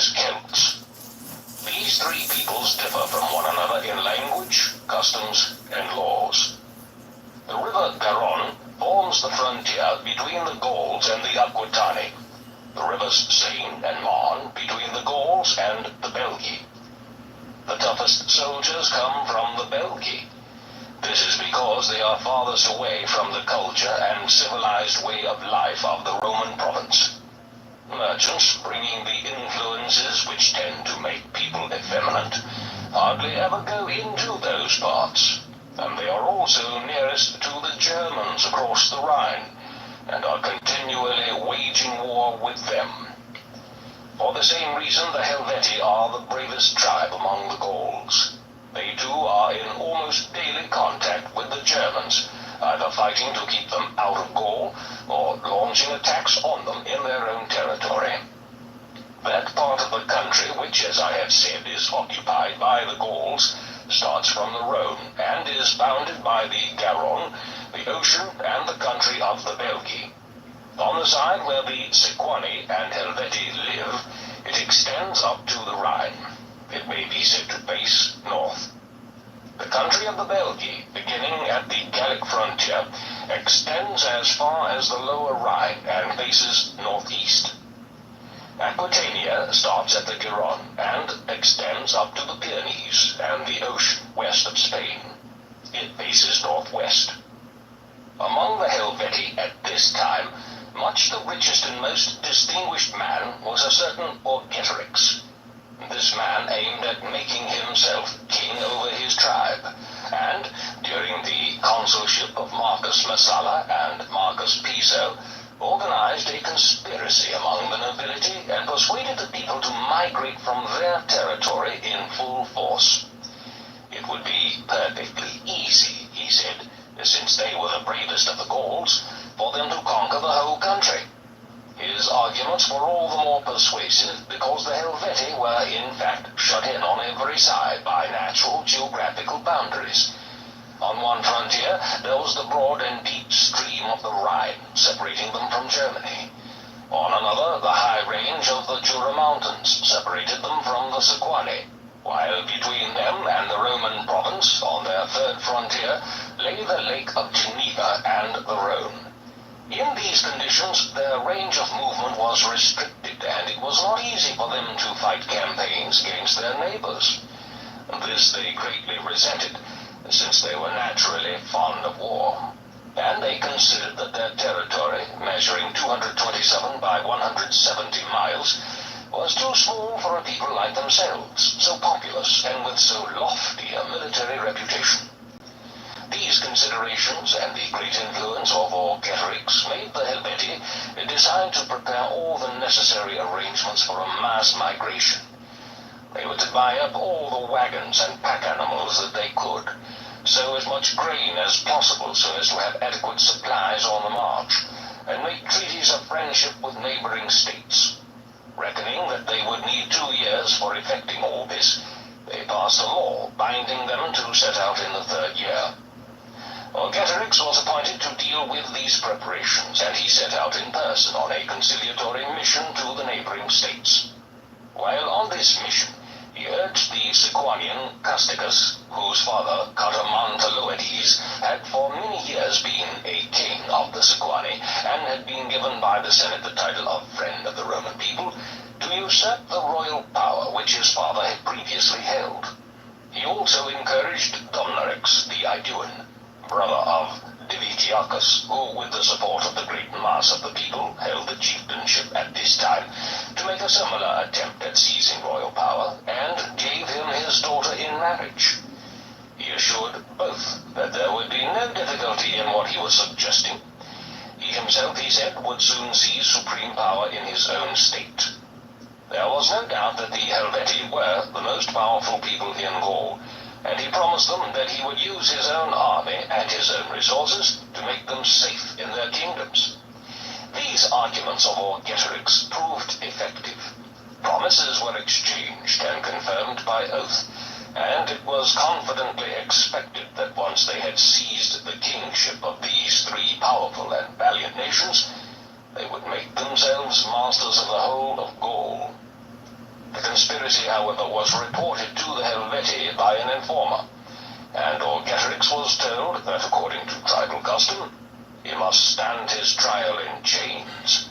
as Celts. These three peoples differ from one another in language, customs, and laws. The river Garonne forms the frontier between the Gauls and the Aquitani, the rivers Seine and Marne between the Gauls and the Belgi. The toughest soldiers come from the Belgi. This is because they are farthest away from the culture and civilized way of life of the Roman province. Merchants, bringing the influences which tend to make people effeminate, hardly ever go into those parts, and they are also nearest to the Germans across the Rhine, and are continually waging war with them. For the same reason, the Helvetii are the bravest tribe among the Gauls. They too are in almost daily contact with the Germans, either fighting to keep them out of Gaul, or launching attacks on them in their own territory. That part of the country which, as I have said, is occupied by the Gauls, starts from the Rhone, and is bounded by the Garonne, the ocean, and the country of the Belgi. On the side where the Sequani and Helvetii live, it extends up to the Rhine. It may be said to face north. The country of the Belgi, beginning at the Gallic frontier, extends as far as the lower Rhine and faces northeast. Aquitania starts at the Garonne and extends up to the Pyrenees and the ocean west of Spain. It faces northwest. Among the Helvetii at this time, much the richest and most distinguished man was a certain Orgetorix. This man aimed at making himself king over his tribe, and during the consulship of Marcus Messala and Marcus Piso, organized a conspiracy among the nobility and persuaded the people to migrate from their territory in full force. It would be perfectly easy, he said, since they were the bravest of the Gauls, for them to conquer the whole country. His arguments were all the more persuasive because the Helvetii were in fact shut in on every side by natural geographical boundaries. On one frontier there was the broad and deep stream of the Rhine, separating them from Germany. On another, the high range of the Jura Mountains separated them from the Sequani, while between them and the Roman province, on their third frontier, lay the Lake of Geneva and the Rhone. In these conditions, their range of movement was restricted, and it was not easy for them to fight campaigns against their neighbors. This they greatly resented, since they were naturally fond of war, and they considered that their territory, measuring 227 by 170 miles, was too small for a people like themselves, so populous and with so lofty a military reputation. These considerations and the great influence of Orgetorix made the Helvetii decide to prepare all the necessary arrangements for a mass migration. They were to buy up all the wagons and pack animals that they could, sow as much grain as possible so as to have adequate supplies on the march, and make treaties of friendship with neighboring states. Reckoning that they would need 2 years for effecting all this, they passed a law binding them to set out in the 3rd year. Orgetorix was appointed to deal with these preparations, and he set out in person on a conciliatory mission to the neighboring states. While on this mission, he urged the Sequanian Casticus, whose father, Cartamanteloides, had for many years been a king of the Sequani, and had been given by the Senate the title of Friend of the Roman People, to usurp the royal power which his father had previously held. He also encouraged Domnorix the Aeduan, brother of Divitiacus, who, with the support of the great mass of the people, held the chieftainship at this time, to make a similar attempt at seizing royal power, and gave him his daughter in marriage. He assured both that there would be no difficulty in what he was suggesting. He himself, he said, would soon seize supreme power in his own state. There was no doubt that the Helvetii were the most powerful people in Gaul, and he promised them that he would use his own army and his own resources to make them safe in their kingdoms. These arguments of Orgetorix proved effective. Promises were exchanged and confirmed by oath, and it was confidently expected that once they had seized the kingship of these three powerful and valiant nations, they would make themselves masters of the whole of Gaul. The conspiracy, however, was reported to the Helvetii by an informer, and Orgetorix was told that, according to tribal custom, he must stand his trial in chains.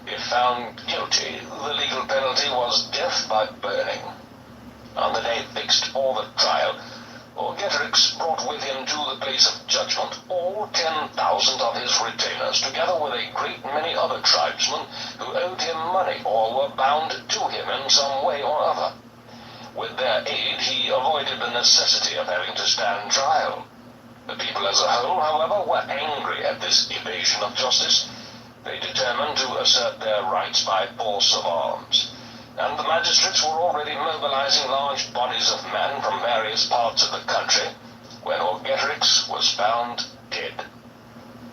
If found guilty, the legal penalty was death by burning. On the day fixed for the trial, Orgetorix brought with him to the place of judgment all 10,000 of his retainers, together with a great many other tribesmen who owed him money or were bound to him in some way or other. With their aid, he avoided the necessity of having to stand trial. The people as a whole, however, were angry at this evasion of justice. They determined to assert their rights by force of arms, and the magistrates were already mobilizing large bodies of men from various parts of the country when Orgetorix was found dead.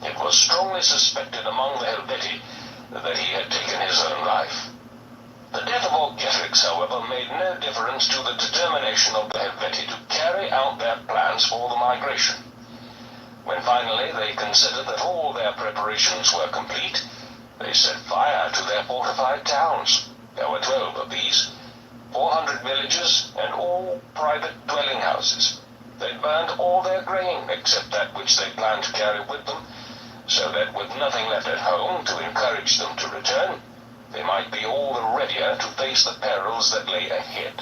It was strongly suspected among the Helvetii that he had taken his own life. The death of Orgetorix, however, made no difference to the determination of the Helvetii to carry out their plans for the migration. When finally they considered that all their preparations were complete, they set fire to their fortified towns. There were 12 of these, 400 villages, and all private dwelling houses. They burned all their grain except that which they planned to carry with them, so that with nothing left at home to encourage them to return, they might be all the readier to face the perils that lay ahead.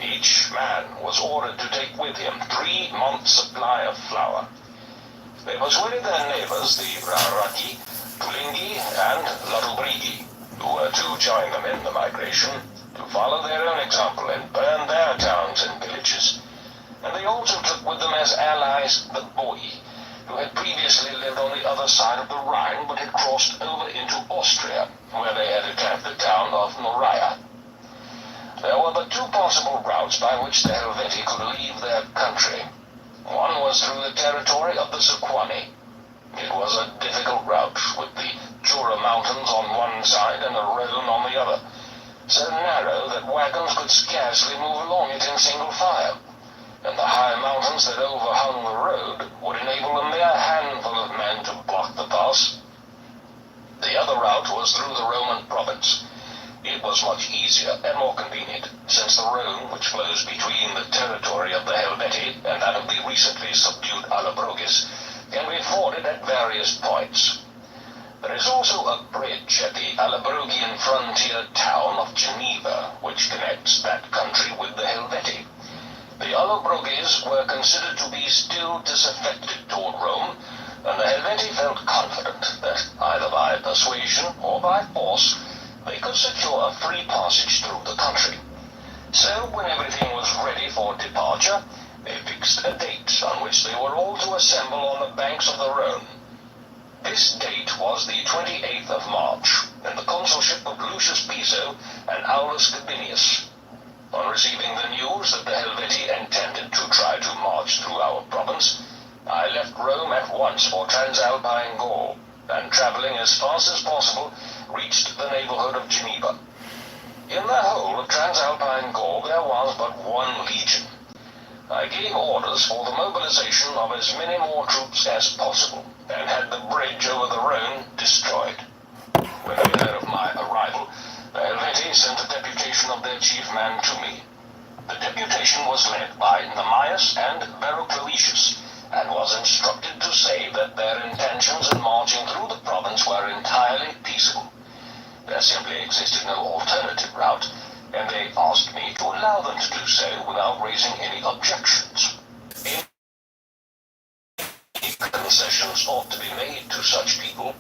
Each man was ordered to take with him 3 months' supply of flour. They persuaded their neighbors, the Raraki, Tulingi, and Latubrigi, who were to join them in the migration, to follow their own example and burn their towns and villages. And they also took with them as allies the Boi, who had previously lived on the other side of the Rhine but had crossed over into Austria, where they had attacked the town of Noria. There were but 2 possible routes by which the Helvetii could leave their country. One was through the territory of the Sequani. It was a difficult route, with the Jura Mountains on one side and the Rhone on the other, so narrow that wagons could scarcely move along it in single file, and the high mountains that overhung the road would enable a mere handful of men to block the pass. The other route was through the Roman province. It was much easier and more convenient, since the Rhone, which flows between the territory of the Helvetii and that of the recently subdued Allobroges, can be forded at various points. There is also a bridge at the Allobrogian frontier town of Geneva, which connects that country with the Helvetii. The Allobroges were considered to be still disaffected toward Rome, and the Helvetii felt confident that, either by persuasion or by force, they could secure a free passage through the country. So, when everything was ready for departure, they fixed a date on which they were all to assemble on the banks of the Rhone. This date was the 28th of March, in the consulship of Lucius Piso and Aulus Gabinius. On receiving the news that the Helvetii intended to try to march through our province, I left Rome at once for Transalpine Gaul, and traveling as fast as possible, reached the neighborhood of Geneva. In the whole of Transalpine Gaul there was but 1 legion. I gave orders for the mobilization of as many more troops as possible, and had the bridge over the Rhone destroyed. When they heard of my arrival, the Helvetii sent a deputation of their chief man to me. The deputation was led by Namias and Veroclavicius, and was instructed to say that their intentions in marching through the province were entirely peaceable. There simply existed no alternative route, and they asked me to allow them to do so without raising any objections. Any concessions ought to be made to such people.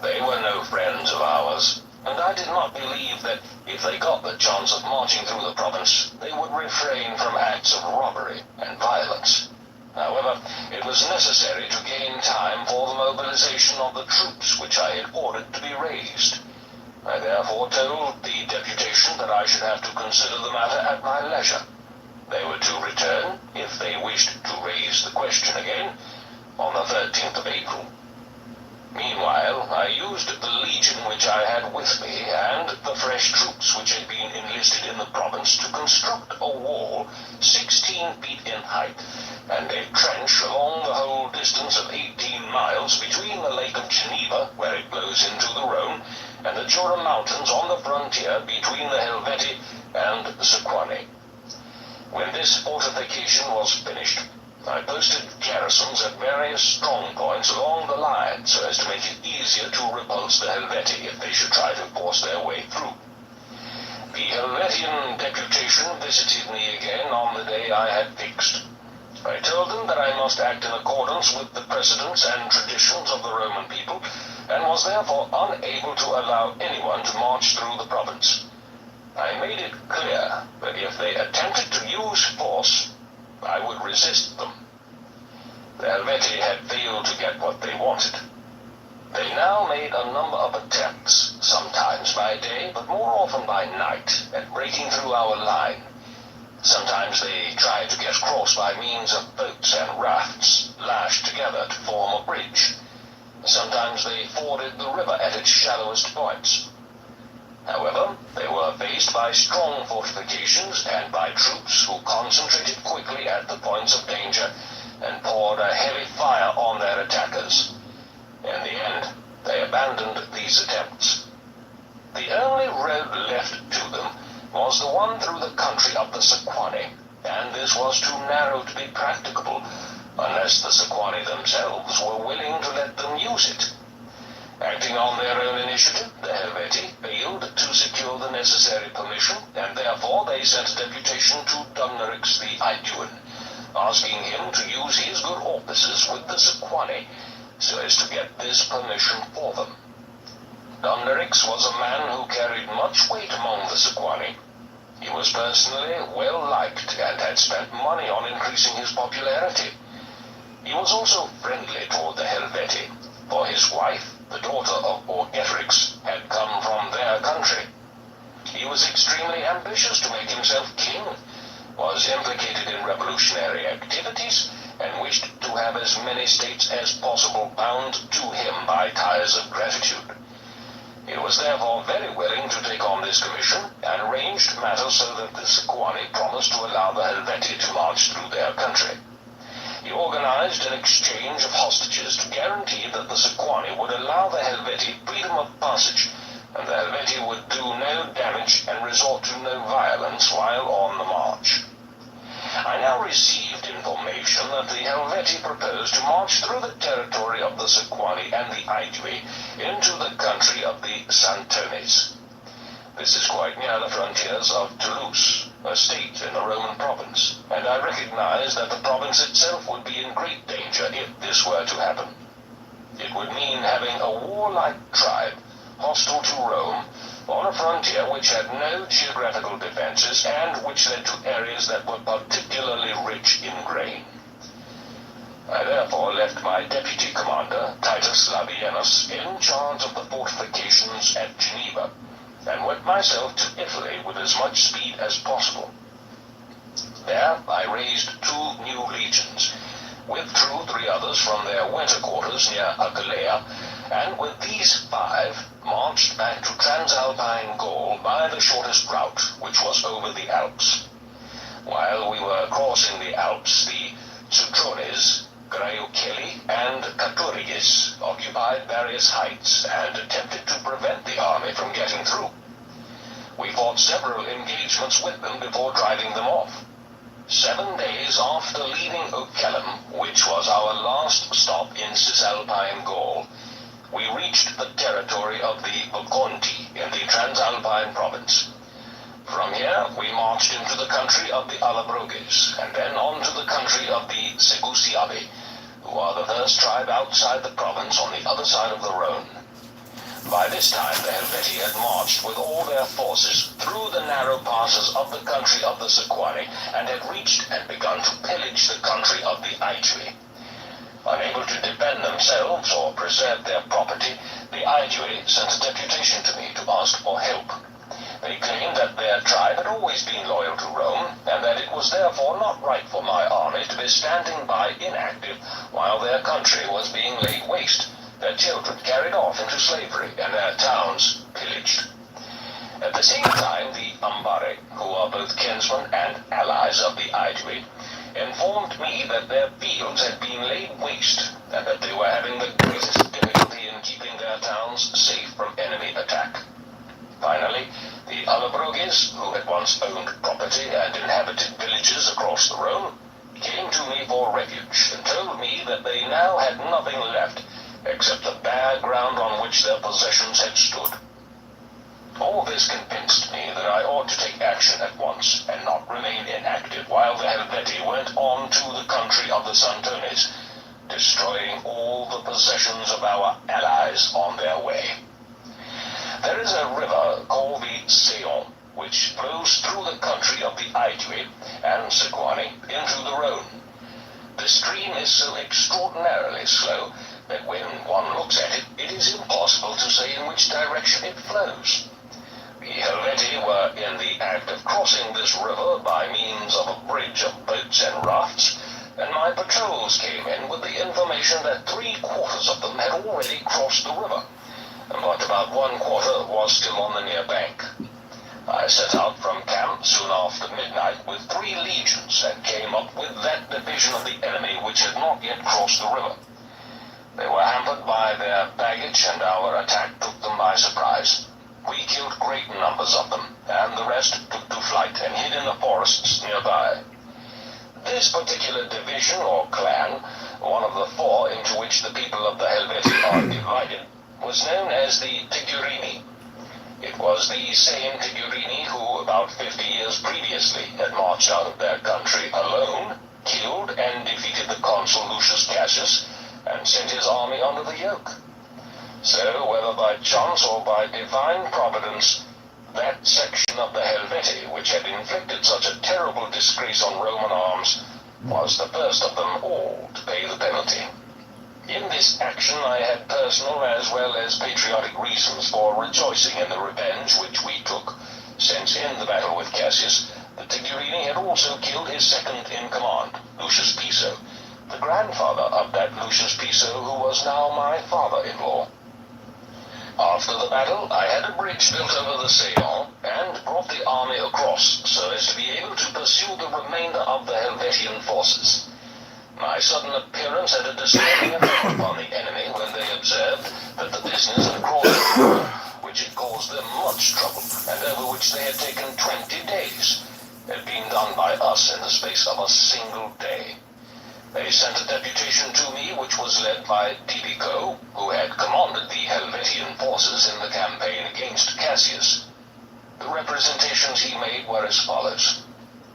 They were no friends of ours, and I did not believe that if they got the chance of marching through the province, they would refrain from acts of robbery and violence. However, it was necessary to gain time for the mobilization of the troops which I had ordered to be raised. I therefore told the deputation that I should have to consider the matter at my leisure. They were to return, if they wished to raise the question again, on the 13th of April. Meanwhile, I used the legion which I had with me and the fresh troops which had been enlisted in the province to construct a wall 16 feet in height and a trench along the whole distance of 18 miles between the Lake of Geneva, where it flows into the Rhone, and the the Jura Mountains on the frontier between the Helvetii and Sequani. When this fortification was finished, I posted garrisons at various strong points along the line so as to make it easier to repulse the Helvetii if they should try to force their way through. The Helvetian deputation visited me again on the day I had fixed. I told them that I must act in accordance with the precedents and traditions of the Roman people, and was therefore unable to allow anyone to march through the province. I made it clear that if they attempted to use force, I would resist them. The Helvetii had failed to get what they wanted. They now made a number of attempts, sometimes by day, but more often by night, at breaking through our line. Sometimes they tried to get across by means of boats and rafts, lashed together to form a bridge. Sometimes they forded the river at its shallowest points. However, they were faced by strong fortifications and by troops who concentrated quickly at the points of danger and poured a heavy fire on their attackers. In the end, they abandoned these attempts. The only road left to them was the one through the country of the Sequani, and this was too narrow to be practicable unless the Sequani themselves were willing to let them use it. Acting on their own initiative, the Helvetii failed to secure the necessary permission, and therefore they sent a deputation to Dumnorix the Aeduan, asking him to use his good offices with the Sequani so as to get this permission for them. Dumnorix was a man who carried much weight among the Sequani. He was personally well liked and had spent money on increasing his popularity. He was also friendly toward the Helvetii, for his wife, the daughter of Orgetrix, had come from their country. He was extremely ambitious to make himself king, was implicated in revolutionary activities, and wished to have as many states as possible bound to him by ties of gratitude. He was therefore very willing to take on this commission, and arranged matters so that the Sequani promised to allow the Helvetii to march through their country. He organized an exchange of hostages to guarantee that the Sequani would allow the Helvetii freedom of passage, and the Helvetii would do no damage and resort to no violence while on the march. I now received information that the Helvetii proposed to march through the territory of the Sequani and the Aedui into the country of the Santones. This is quite near the frontiers of Toulouse, a state in the Roman province, and I recognize that the province itself would be in great danger if this were to happen. It would mean having a warlike tribe, hostile to Rome, on a frontier which had no geographical defenses and which led to areas that were particularly rich in grain. I therefore left my deputy commander, Titus Labienus, in charge of the fortifications at Geneva, and went myself to Italy with as much speed as possible. There I raised 2 new legions, withdrew 3 others from their winter quarters near Aquileia, and with these 5 marched back to Transalpine Gaul by the shortest route, which was over the Alps. While we were crossing the Alps, the Cutrones, Graiuceli, and Caturiges occupied various heights and attempted to prevent the army from getting through. We fought several engagements with them before driving them off. 7 days after leaving Ocelum, which was our last stop in Cisalpine Gaul, we reached the territory of the Boconti in the Transalpine province. From here, we marched into the country of the Allobroges, and then on to the country of the Segusiavi, who are the first tribe outside the province on the other side of the Rhone. By this time, the Helvetii had marched with all their forces through the narrow passes of the country of the Sequani, and had reached and begun to pillage the country of the Aedui. Unable to defend themselves or preserve their property, the Aedui sent a deputation to me to ask for help. They claimed that their tribe had always been loyal to Rome, and that it was therefore not right for my army to be standing by inactive while their country was being laid waste, their children carried off into slavery, and their towns pillaged. At the same time, the Ambari, who are both kinsmen and allies of the Aedui, informed me that their fields had been laid waste, and that they were having the greatest difficulty in keeping their towns safe from enemy attack. enemies, who had once owned property and inhabited villages across the Rhone, came to me for refuge and told me that they now had nothing left except the bare ground on which their possessions had stood. All this convinced me that I ought to take action at once and not remain inactive while the Helvetii went on to the country of the Santones, destroying all the possessions of our allies on their way. There is a river called the Seyon, which flows through the country of the Aedui and Sequani into the Rhone. The stream is so extraordinarily slow that when one looks at it, it is impossible to say in which direction it flows. The Helvetii were in the act of crossing this river by means of a bridge of boats and rafts, and my patrols came in with the information that 3/4 of them had already crossed the river, but about 1/4 was still on the near bank. I set out from camp soon after midnight with 3 legions and came up with that division of the enemy which had not yet crossed the river. They were hampered by their baggage, and our attack took them by surprise. We killed great numbers of them, and the rest took to flight and hid in the forests nearby. This particular division or clan, one of the 4 into which the people of the Helvetii are divided, was known as the Tigurini. It was the same Tigurini who, about 50 years previously, had marched out of their country alone, killed and defeated the consul Lucius Cassius, and sent his army under the yoke. So, whether by chance or by divine providence, that section of the Helvetii which had inflicted such a terrible disgrace on Roman arms was the first of them all to pay the penalty. In this action I had personal as well as patriotic reasons for rejoicing in the revenge which we took, since in the battle with Cassius, the Tigurini had also killed his second-in-command, Lucius Piso, the grandfather of that Lucius Piso who was now my father-in-law. After the battle, I had a bridge built over the Seyon and brought the army across so as to be able to pursue the remainder of the Helvetian forces. My sudden appearance had a disturbing effect upon the enemy when they observed that the business of crossing the river, which had caused them much trouble and over which they had taken 20 days, had been done by us in the space of a single day. They sent a deputation to me which was led by Dibico, who had commanded the Helvetian forces in the campaign against Cassius. The representations he made were as follows.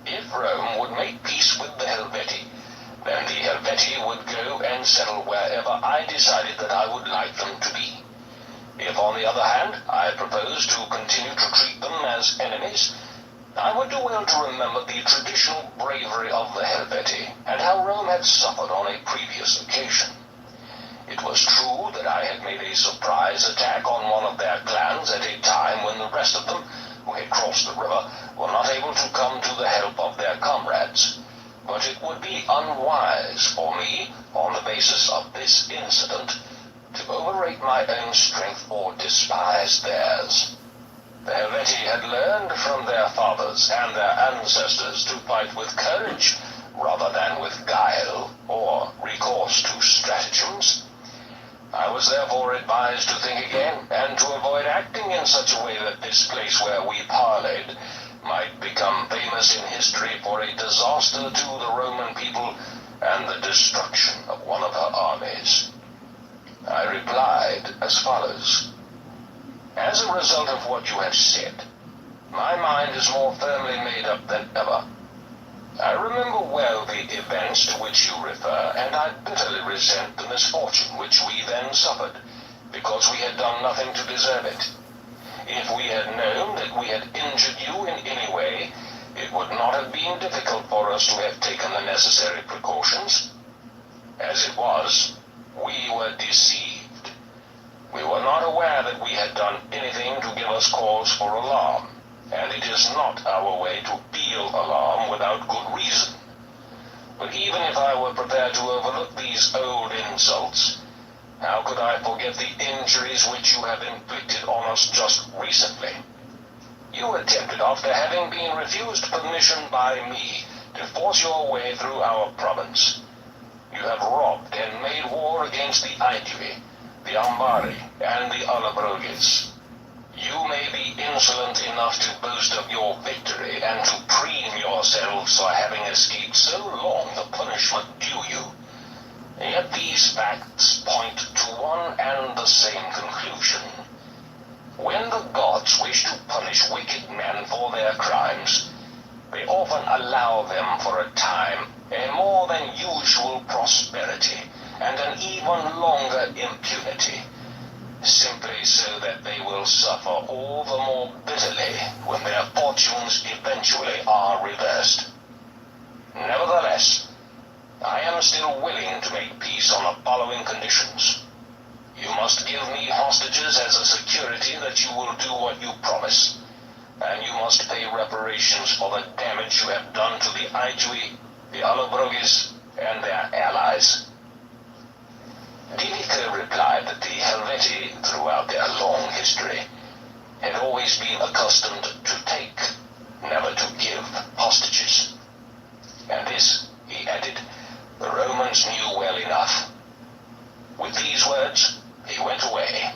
If Rome would make peace with the Helvetii, then the Helvetii would go and settle wherever I decided that I would like them to be. If, on the other hand, I proposed to continue to treat them as enemies, I would do well to remember the traditional bravery of the Helvetii and how Rome had suffered on a previous occasion. It was true that I had made a surprise attack on one of their clans at a time when the rest of them, who had crossed the river, were not able to come to the help of their comrades. But it would be unwise for me, on the basis of this incident, to overrate my own strength or despise theirs. The Helvetii had learned from their fathers and their ancestors to fight with courage rather than with guile or recourse to stratagems. I was therefore advised to think again and to avoid acting in such a way that this place where we parleyed might become famous in history for a disaster to the Roman people and the destruction of one of her armies. I replied as follows. As a result of what you have said, my mind is more firmly made up than ever. I remember well the events to which you refer, and I bitterly resent the misfortune which we then suffered, because we had done nothing to deserve it. If we had known that we had injured you in any way, it would not have been difficult for us to have taken the necessary precautions. As it was, we were deceived. We were not aware that we had done anything to give us cause for alarm, and it is not our way to feel alarm without good reason. But even if I were prepared to overlook these old insults, how could I forget the injuries which you have inflicted on us just recently? You attempted, after having been refused permission by me, to force your way through our province. You have robbed and made war against the Aedui, the Ambari, and the Allobroges. You may be insolent in enough to boast of your victory and to preen yourselves for having escaped so long the punishment due you. Yet these facts point to one and the same conclusion. When the gods wish to punish wicked men for their crimes, they often allow them for a time a more than usual prosperity and an even longer impunity, simply so that they will suffer all the more bitterly when their fortunes eventually are reversed. Nevertheless, I am still willing to make peace on the following conditions. You must give me hostages as a security that you will do what you promise, and you must pay reparations for the damage you have done to the Aedui, the Allobroges, and their allies. Divico replied that the Helvetii, throughout their long history, had always been accustomed to take, never to give hostages. And this, he added, the Romans knew well enough. With these words, he went away.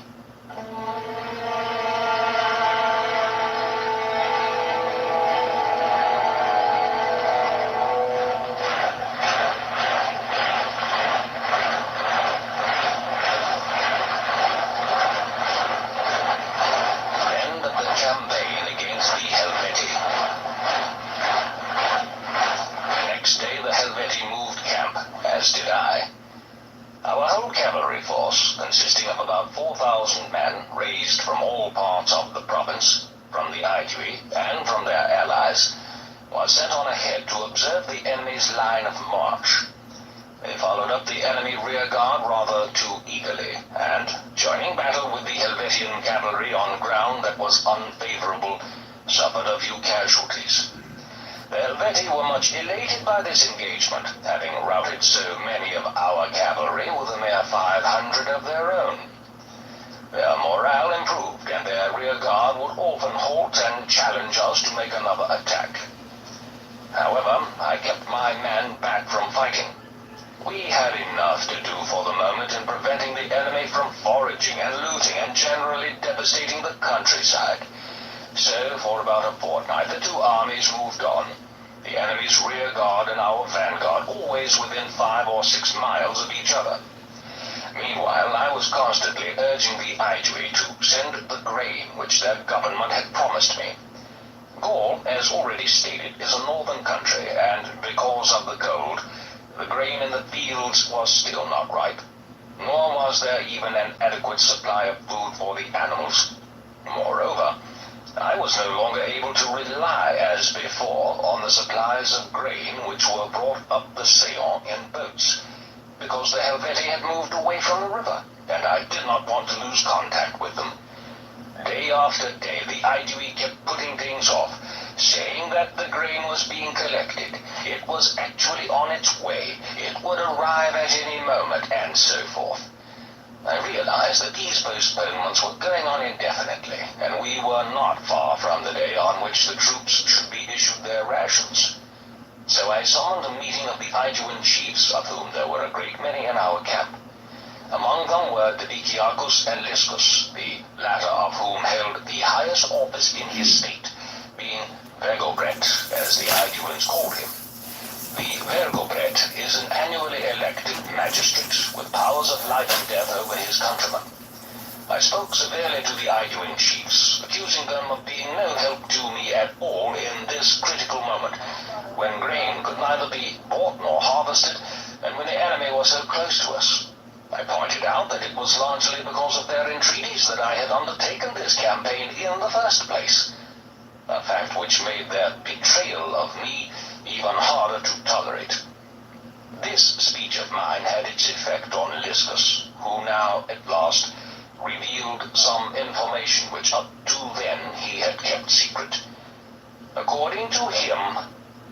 End of the campaign against the Helvetii. Next day the Helvetii moved camp, as did I. Our whole cavalry force, consisting of about 4,000 men raised from all parts of the province, from the Aedui and from their allies, was sent on ahead to observe the enemy's line of march. They followed up the enemy rear guard rather too eagerly, and, joining battle with the Helvetian cavalry on ground that was unfavorable, suffered a few casualties. The Helvetii were much elated by this engagement, having routed so many of our cavalry with a mere 500 of their own. Their morale improved, and their rear guard would often halt and challenge us to make another attack. However, I kept my men back from fighting. We had enough to do for the moment in preventing the enemy from foraging and looting and generally devastating the countryside. So, for about a fortnight, the two armies moved on, the enemy's rear guard and our vanguard always within 5 or 6 miles of each other. Meanwhile, I was constantly urging the Aedui to send the grain which their government had promised me. Gaul, as already stated, is a northern country, and because of the cold, the grain in the fields was still not ripe, nor was there even an adequate supply of food for the animals. Moreover, I was no longer able to rely, as before, on the supplies of grain which were brought up the Seine in boats, because the Helvetii had moved away from the river, and I did not want to lose contact with them. Day after day, the Aedui kept putting things off, saying that the grain was being collected, it was actually on its way, it would arrive at any moment, and so forth. I realized that these postponements were going on indefinitely, and we were not far from the day on which the troops should be issued their rations. So I summoned a meeting of the Aeduan chiefs, of whom there were a great many in our camp. Among them were Diviciacus and Liscus, the latter of whom held the highest office in his state, being Vergobret, as the Aeduans called him. The Vergobret is an annually elected magistrate with powers of life and death over his countrymen. I spoke severely to the Aeduan chiefs, accusing them of being no help to me at all in this critical moment, when grain could neither be bought nor harvested, and when the enemy was so close to us. I pointed out that it was largely because of their entreaties that I had undertaken this campaign in the first place, a fact which made their betrayal of me even harder to tolerate. This speech of mine had its effect on Liscus, who now, at last, revealed some information which up to then he had kept secret. According to him,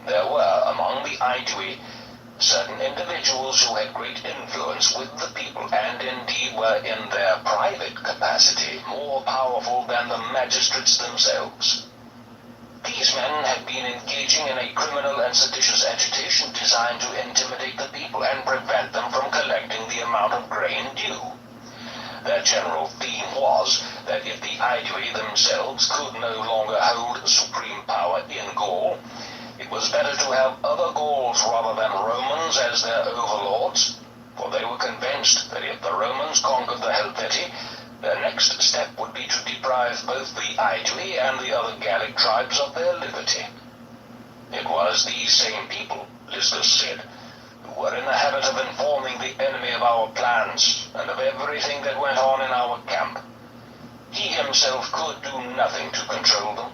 there were among the Aedui certain individuals who had great influence with the people, and indeed were in their private capacity more powerful than the magistrates themselves. These men had been engaging in a criminal and seditious agitation designed to intimidate the people and prevent them from collecting the amount of grain due. Their general theme was that if the Aedui themselves could no longer hold supreme power in Gaul, it was better to have other Gauls rather than Romans as their overlords, for they were convinced that if the Romans conquered the Helvetii, their next step would be to deprive both the Aedui and the other Gallic tribes of their liberty. It was these same people, Liscus said, who were in the habit of informing the enemy of our plans and of everything that went on in our camp. He himself could do nothing to control them.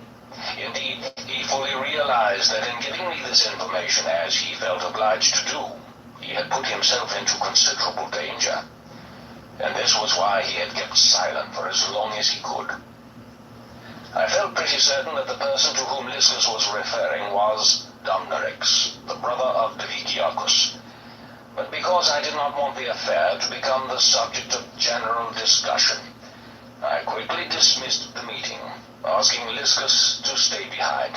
Indeed, he fully realized that in giving me this information, as he felt obliged to do, he had put himself into considerable danger. And this was why he had kept silent for as long as he could. I felt pretty certain that the person to whom Liscus was referring was Dumnorix, the brother of Diviciacus. But because I did not want the affair to become the subject of general discussion, I quickly dismissed the meeting, asking Liscus to stay behind.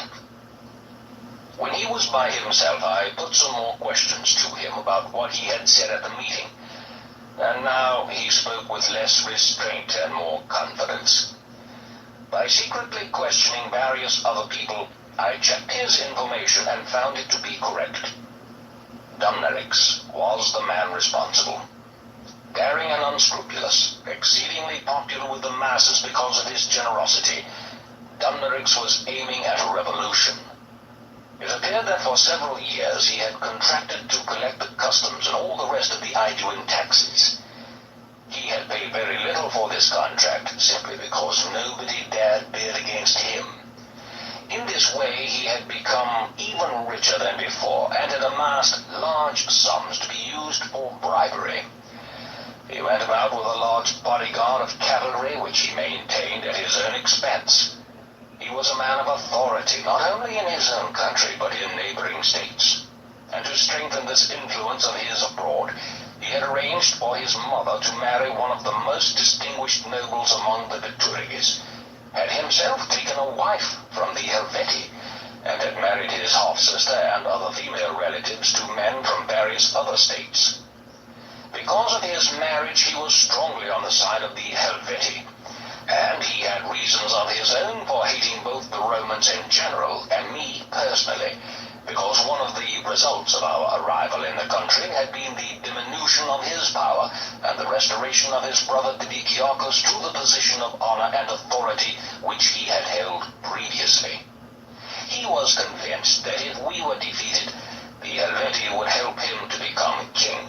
When he was by himself, I put some more questions to him about what he had said at the meeting, and now he spoke with less restraint and more confidence. By secretly questioning various other people, I checked his information and found it to be correct. Dumnorix was the man responsible. Daring and unscrupulous, exceedingly popular with the masses because of his generosity, Dumnorix was aiming at a revolution. It appeared that for several years he had contracted to collect the customs and all the rest of the Aeduan taxes. He had paid very little for this contract, simply because nobody dared bid against him. In this way he had become even richer than before, and had amassed large sums to be used for bribery. He went about with a large bodyguard of cavalry, which he maintained at his own expense. He was a man of authority, not only in his own country, but in neighboring states. And to strengthen this influence of his abroad, he had arranged for his mother to marry one of the most distinguished nobles among the Bituriges, had himself taken a wife from the Helvetii, and had married his half-sister and other female relatives to men from various other states. Because of his marriage, he was strongly on the side of the Helvetii, and he had reasons of his own for hating both the Romans in general and me personally, because one of the results of our arrival in the country had been the diminution of his power and the restoration of his brother Diviciacus to the position of honor and authority which he had held previously. He was convinced that if we were defeated, the Helvetii would help him to become king,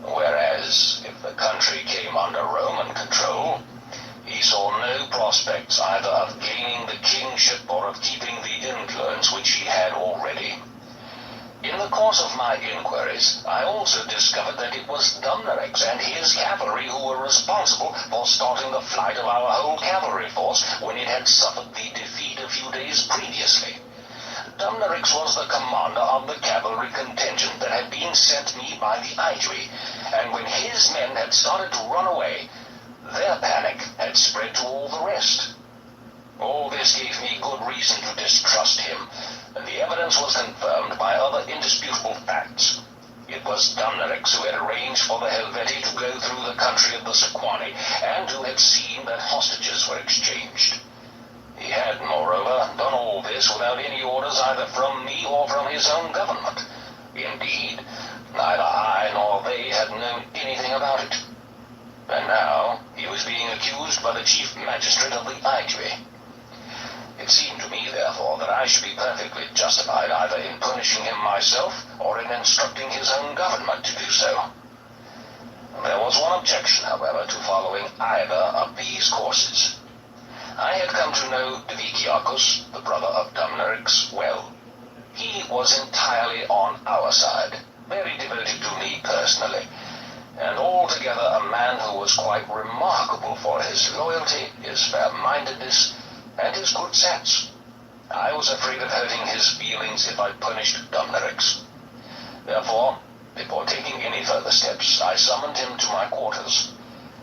whereas if the country came under Roman control, he saw no prospects either of gaining the kingship or of keeping the influence which he had already. In the course of my inquiries, I also discovered that it was Dumnorix and his cavalry who were responsible for starting the flight of our whole cavalry force when it had suffered the defeat a few days previously. Dumnorix was the commander of the cavalry contingent that had been sent me by the Aedui, and when his men had started to run away, their panic had spread to all the rest. All this gave me good reason to distrust him, and the evidence was confirmed by other indisputable facts. It was Dumnorix who had arranged for the Helvetii to go through the country of the Sequani, and who had seen that hostages were exchanged. He had, moreover, done all this without any orders either from me or from his own government. Indeed, neither I nor they had known anything about it. And now he was being accused by the chief magistrate of the Aedui. It seemed to me, therefore, that I should be perfectly justified either in punishing him myself or in instructing his own government to do so. There was one objection, however, to following either of these courses. I had come to know Diviciacus, the brother of Dumnorix, well. He was entirely on our side, very devoted to me personally, and altogether a man who was quite remarkable for his loyalty, his fair-mindedness, and his good sense. I was afraid of hurting his feelings if I punished Dumnorix. Therefore, before taking any further steps, I summoned him to my quarters.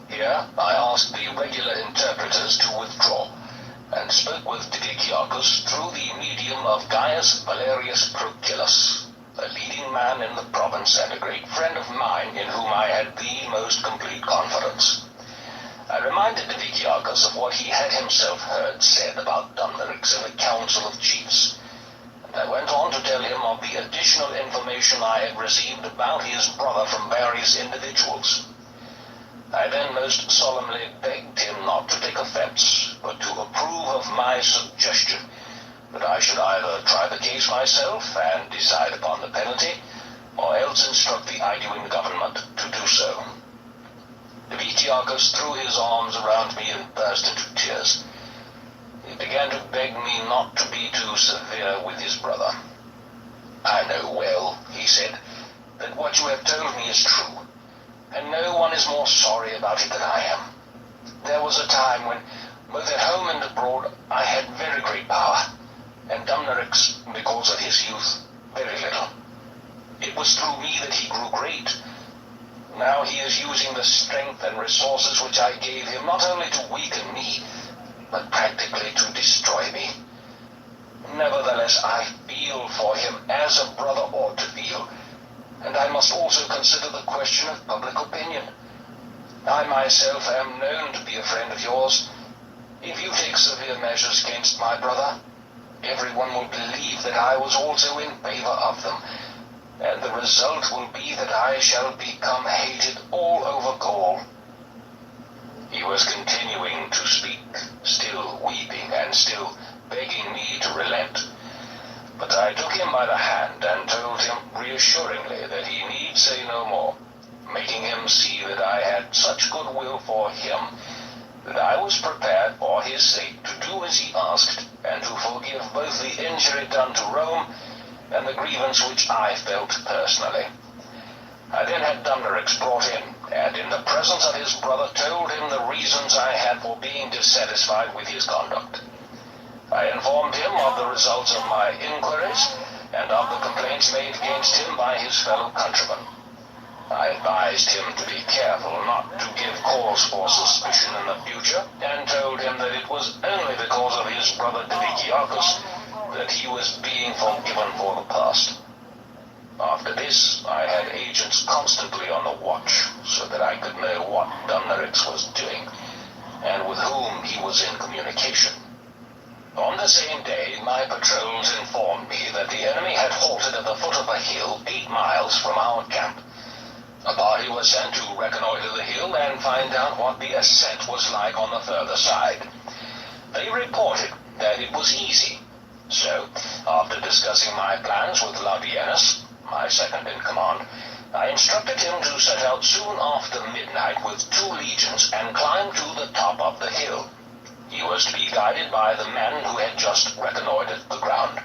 Here I asked the regular interpreters to withdraw, and spoke with Diviciacus through the medium of Gaius Valerius Procillus, a leading man in the province and a great friend of mine in whom I had the most complete confidence. I reminded Divikiakis of what he had himself heard said about Dumnerix in the Council of Chiefs, and I went on to tell him of the additional information I had received about his brother from various individuals. I then most solemnly begged him not to take offense, but to approve of my suggestion that I should either try the case myself and decide upon the penalty, or else instruct the Iduan government to do so. Divikiakis threw his arms around me and burst into tears. He began to beg me not to be too severe with his brother. I know well, he said, that what you have told me is true, and no one is more sorry about it than I am. There was a time when, both at home and abroad, I had very great power, and Dumnerix, because of his youth, very little. It was through me that he grew great. Now he is using the strength and resources which I gave him not only to weaken me, but practically to destroy me. Nevertheless, I feel for him as a brother ought to feel, and I must also consider the question of public opinion. I myself am known to be a friend of yours. If you take severe measures against my brother, everyone will believe that I was also in favor of them, and the result will be that I shall become hated all over Gaul. He was continuing to speak, still weeping and still begging me to relent. But I took him by the hand and told him reassuringly that he need say no more, making him see that I had such goodwill for him that I was prepared for his sake to do as he asked, and to forgive both the injury done to Rome and the grievance which I felt personally. I then had Dumnerix brought in, and in the presence of his brother told him the reasons I had for being dissatisfied with his conduct. I informed him of the results of my inquiries, and of the complaints made against him by his fellow countrymen. I advised him to be careful not to give cause for suspicion in the future, and told him that it was only because of his brother Divikiakis that he was being forgiven for the past. After this, I had agents constantly on the watch, so that I could know what Dumnerix was doing, and with whom he was in communication. On the same day, my patrols informed me that the enemy had halted at the foot of a hill 8 miles from our camp. A party was sent to reconnoiter the hill and find out what the ascent was like on the further side. They reported that it was easy. So, after discussing my plans with Labienus, my second in command, I instructed him to set out soon after midnight with 2 legions and climb to the top of the hill. He was to be guided by the men who had just reconnoitered the ground.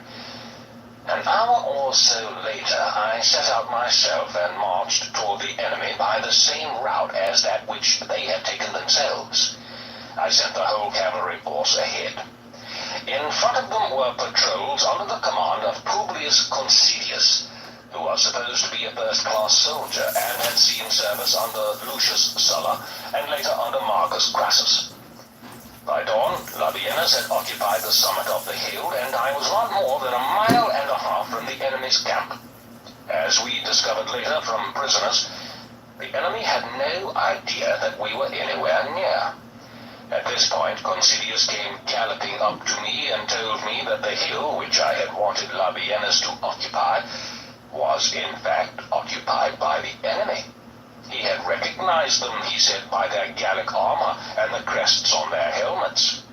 An hour or so later, I set out myself and marched toward the enemy by the same route as that which they had taken themselves. I sent the whole cavalry force ahead. In front of them were patrols under the command of Publius Considius, who was supposed to be a first-class soldier and had seen service under Lucius Sulla and later under Marcus Crassus. By dawn, Labienus had occupied the summit of the hill, and I was not more than 1.5 miles from the enemy's camp. As we discovered later from prisoners, the enemy had no idea that we were anywhere near. At this point, Considius came galloping up to me and told me that the hill which I had wanted Labienus to occupy was in fact occupied by the enemy. He had recognized them, he said, by their Gallic armor and the crests on their helmets.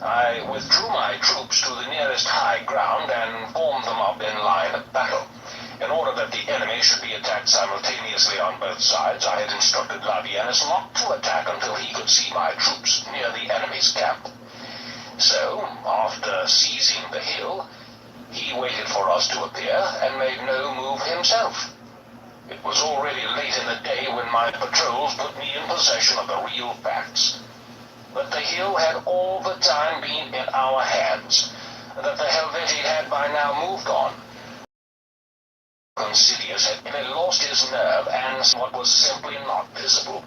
I withdrew my troops to the nearest high ground and formed them up in line of battle. In order that the enemy should be attacked simultaneously on both sides, I had instructed Labienus not to attack until he could see my troops near the enemy's camp. So, after seizing the hill, he waited for us to appear and made no move himself. It was already late in the day when my patrols put me in possession of the real facts. But the hill had all the time been in our hands, and that the Helvetii had by now moved on. Considius had lost his nerve and what was simply not visible.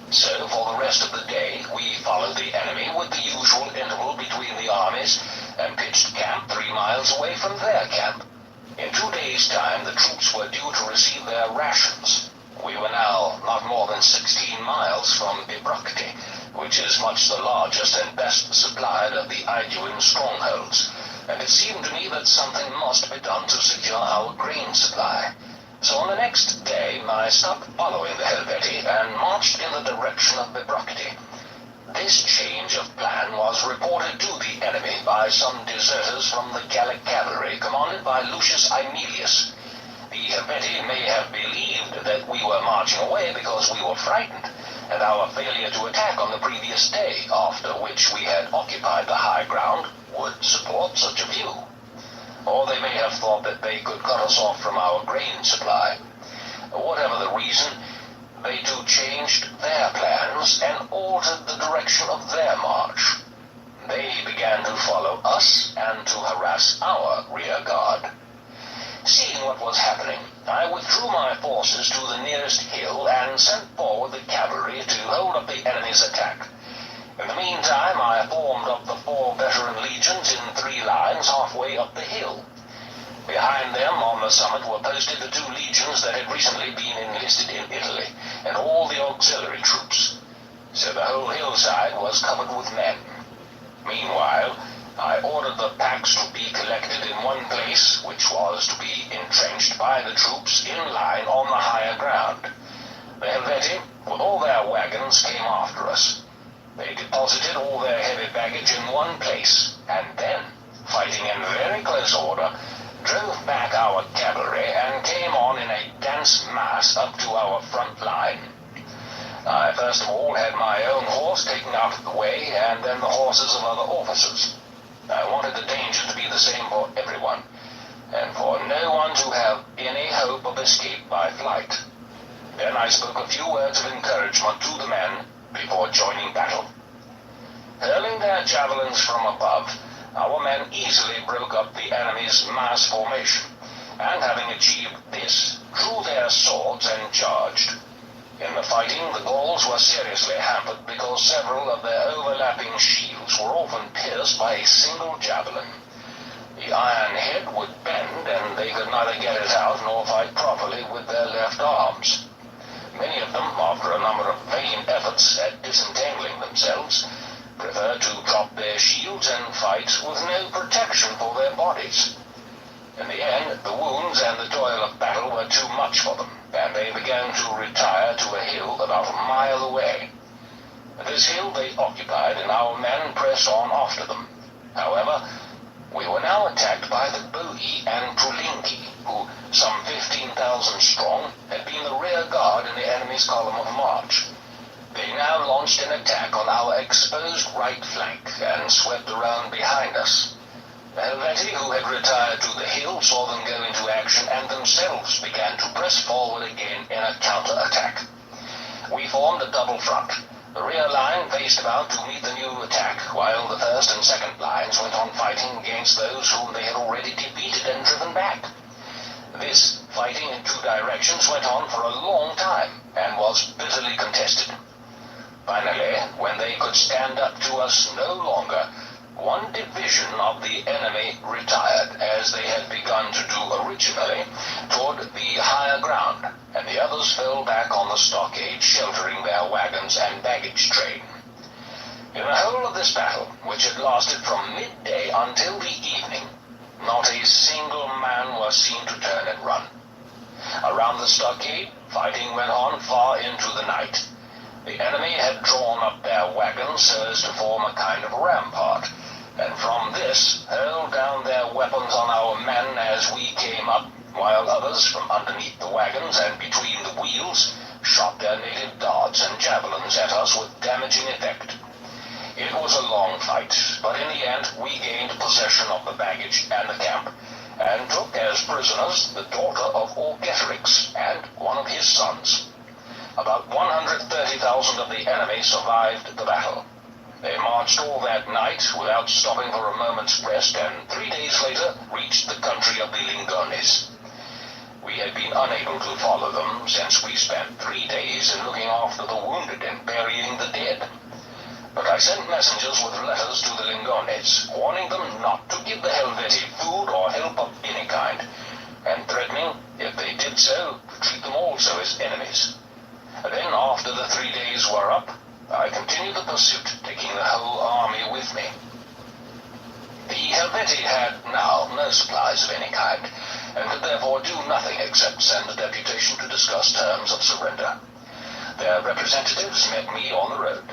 So, for the rest of the day, we followed the enemy with the usual interval between the armies and pitched camp 3 miles away from their camp. In 2 days' time, the troops were due to receive their rations. We were now not more than 16 miles from Bibracte, which is much the largest and best supplied of the Aeduan strongholds, and it seemed to me that something must be done to secure our grain supply. So on the next day I stopped following the Helvetii and marched in the direction of Bibracte. This change of plan was reported to the enemy by some deserters from the Gallic cavalry commanded by Lucius Aemilius. The Helvetii may have believed that we were marching away because we were frightened at our failure to attack on the previous day, after which we had occupied the high ground, would support such a view. Or they may have thought that they could cut us off from our grain supply. Whatever the reason, they too changed their plans and altered the direction of their march. They began to follow us and to harass our rear guard. Seeing what was happening, I withdrew my forces to the nearest hill and sent forward the cavalry to hold up the enemy's attack. In the meantime, I formed up the 4 veteran legions in 3 lines halfway up the hill. Behind them, on the summit, were posted the 2 legions that had recently been enlisted in Italy, and all the auxiliary troops. So the whole hillside was covered with men. Meanwhile, I ordered the packs to be collected in one place, which was to be entrenched by the troops in line on the higher ground. The Helvetii, with all their wagons, came after us. They deposited all their heavy baggage in one place, and then, fighting in very close order, drove back our cavalry and came on in a dense mass up to our front line. I first of all had my own horse taken out of the way, and then the horses of other officers. I wanted the danger to be the same for everyone, and for no one to have any hope of escape by flight. Then I spoke a few words of encouragement to the men before joining battle. Hurling their javelins from above, our men easily broke up the enemy's mass formation, and having achieved this, drew their swords and charged. In the fighting, the Gauls were seriously hampered because several of their overlapping shields were often pierced by a single javelin. The iron head would bend, and they could neither get it out nor fight properly with their left arms. Many of them, after a number of vain efforts at disentangling themselves, preferred to drop their shields and fight with no protection for their bodies. In the end, the wounds and the toil of battle were too much for them, and they began to retire to a hill about a mile away. This hill they occupied, and our men pressed on after them. However, we were now attacked by the Boii and Trulinki, who, some 15,000 strong, had been the rear guard in the enemy's column of march. They now launched an attack on our exposed right flank and swept around behind us. The Helvetii, who had retired to the hill, saw them go into action and themselves began to press forward again in a counter-attack. We formed a double front. The rear line faced about to meet the new attack, while the first and second lines went on fighting against those whom they had already defeated and driven back. This fighting in 2 directions went on for a long time and was bitterly contested. Finally, when they could stand up to us no longer, one division of the enemy retired, as they had begun to do originally, toward the higher ground, and the others fell back on the stockade, sheltering their wagons and baggage train. In the whole of this battle, which had lasted from midday until the evening, not a single man was seen to turn and run. Around the stockade, fighting went on far into the night. The enemy had drawn up their wagons so as to form a kind of rampart, and from this hurled down their weapons on our men as we came up, while others from underneath the wagons and between the wheels shot their native darts and javelins at us with damaging effect. It was a long fight, but in the end we gained possession of the baggage and the camp, and took as prisoners the daughter of Orgetorix and one of his sons. About 130,000 of the enemy survived the battle. They marched all that night without stopping for a moment's rest, and 3 days later reached the country of the Lingones. We had been unable to follow them, since we spent 3 days in looking after the wounded and burying the dead. But I sent messengers with letters to the Lingones, warning them not to give the Helvetii food or help of any kind, and threatening, if they did so, to treat them also as enemies. Then, after the 3 days were up, I continued the pursuit, taking the whole army with me. The Helvetii had now no supplies of any kind, and could therefore do nothing except send a deputation to discuss terms of surrender. Their representatives met me on the road,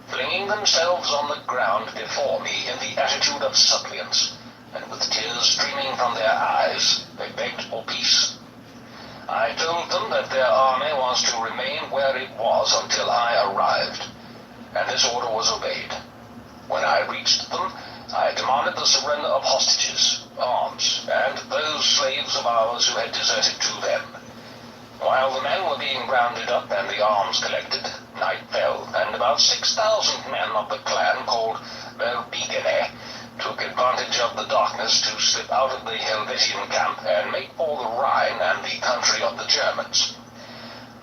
flinging themselves on the ground before me in the attitude of suppliants, and with tears streaming from their eyes, they begged for peace. I told them that their army was to remain where it was until I arrived, and this order was obeyed. When I reached them, I demanded the surrender of hostages, arms, and those slaves of ours who had deserted to them. While the men were being rounded up and the arms collected, night fell, and about 6,000 men of the clan called Belbigene took advantage of the darkness to slip out of the Helvetian camp and make for the Rhine and the country of the Germans.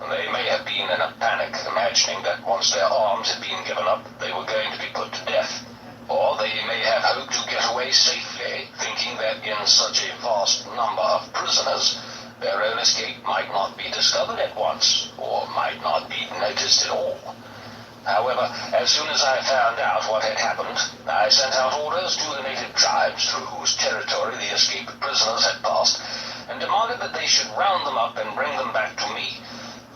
They may have been in a panic, imagining that once their arms had been given up, they were going to be put to death. Or they may have hoped to get away safely, thinking that in such a vast number of prisoners, their own escape might not be discovered at once, or might not be noticed at all. However, as soon as I found out what had happened, I sent out orders to the native tribes through whose territory the escaped prisoners had passed, and demanded that they should round them up and bring them back to me,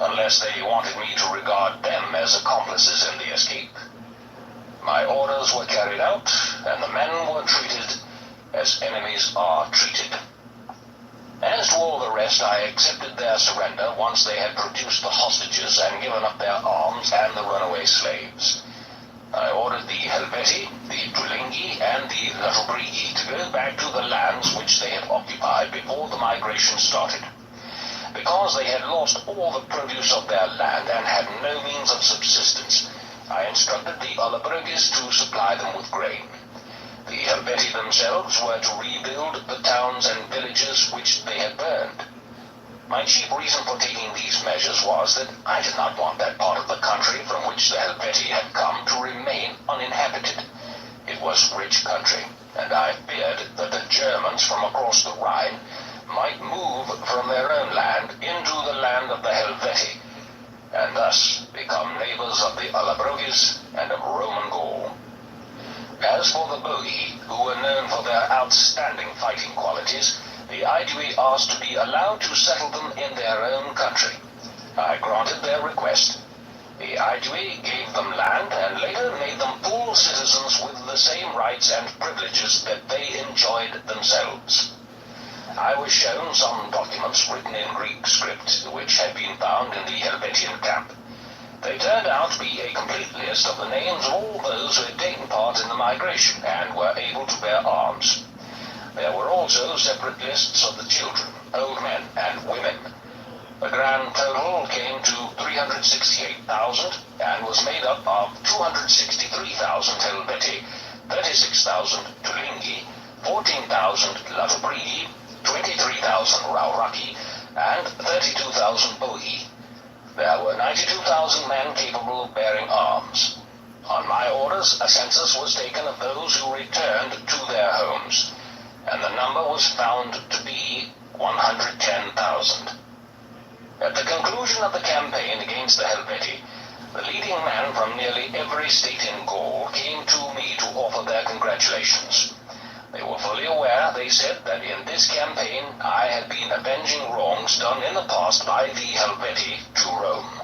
unless they wanted me to regard them as accomplices in the escape. My orders were carried out, and the men were treated as enemies are treated. As to all the rest, I accepted their surrender once they had produced the hostages and given up their arms and the runaway slaves. I ordered the Helvetii, the Dulingi, and the Latobrigi to go back to the lands which they had occupied before the migration started. Because they had lost all the produce of their land and had no means of subsistence, I instructed the Allobroges to supply them with grain. The Helvetii themselves were to rebuild the towns and villages which they had burned. My chief reason for taking these measures was that I did not want that part of the country from which the Helvetii had come to remain uninhabited. It was rich country, and I feared that the Germans from across the Rhine might move from their own land into the land of the Helvetii, and thus become neighbors of the Allobroges and of Roman Gaul. As for the Boii, who were known for their outstanding fighting qualities, the Aedui asked to be allowed to settle them in their own country. I granted their request. The Aedui gave them land and later made them full citizens with the same rights and privileges that they enjoyed themselves. I was shown some documents written in Greek script which had been found in the Helvetian camp. They turned out to be a complete list of the names of all those who had taken part in the migration and were able to bear arms. There were also separate lists of the children, old men, and women. The grand total came to 368,000 and was made up of 263,000 Helvetii, 36,000 Tulingi, 14,000 Latobrigi, 23,000 Rauraki, and 32,000 Boii. There were 92,000 men capable of bearing arms. On my orders, a census was taken of those who returned to their homes, and the number was found to be 110,000. At the conclusion of the campaign against the Helvetii, the leading men from nearly every state in Gaul came to me to offer their congratulations. They were fully aware, they said, that in this campaign I had been avenging wrongs done in the past by the Helvetii to Rome.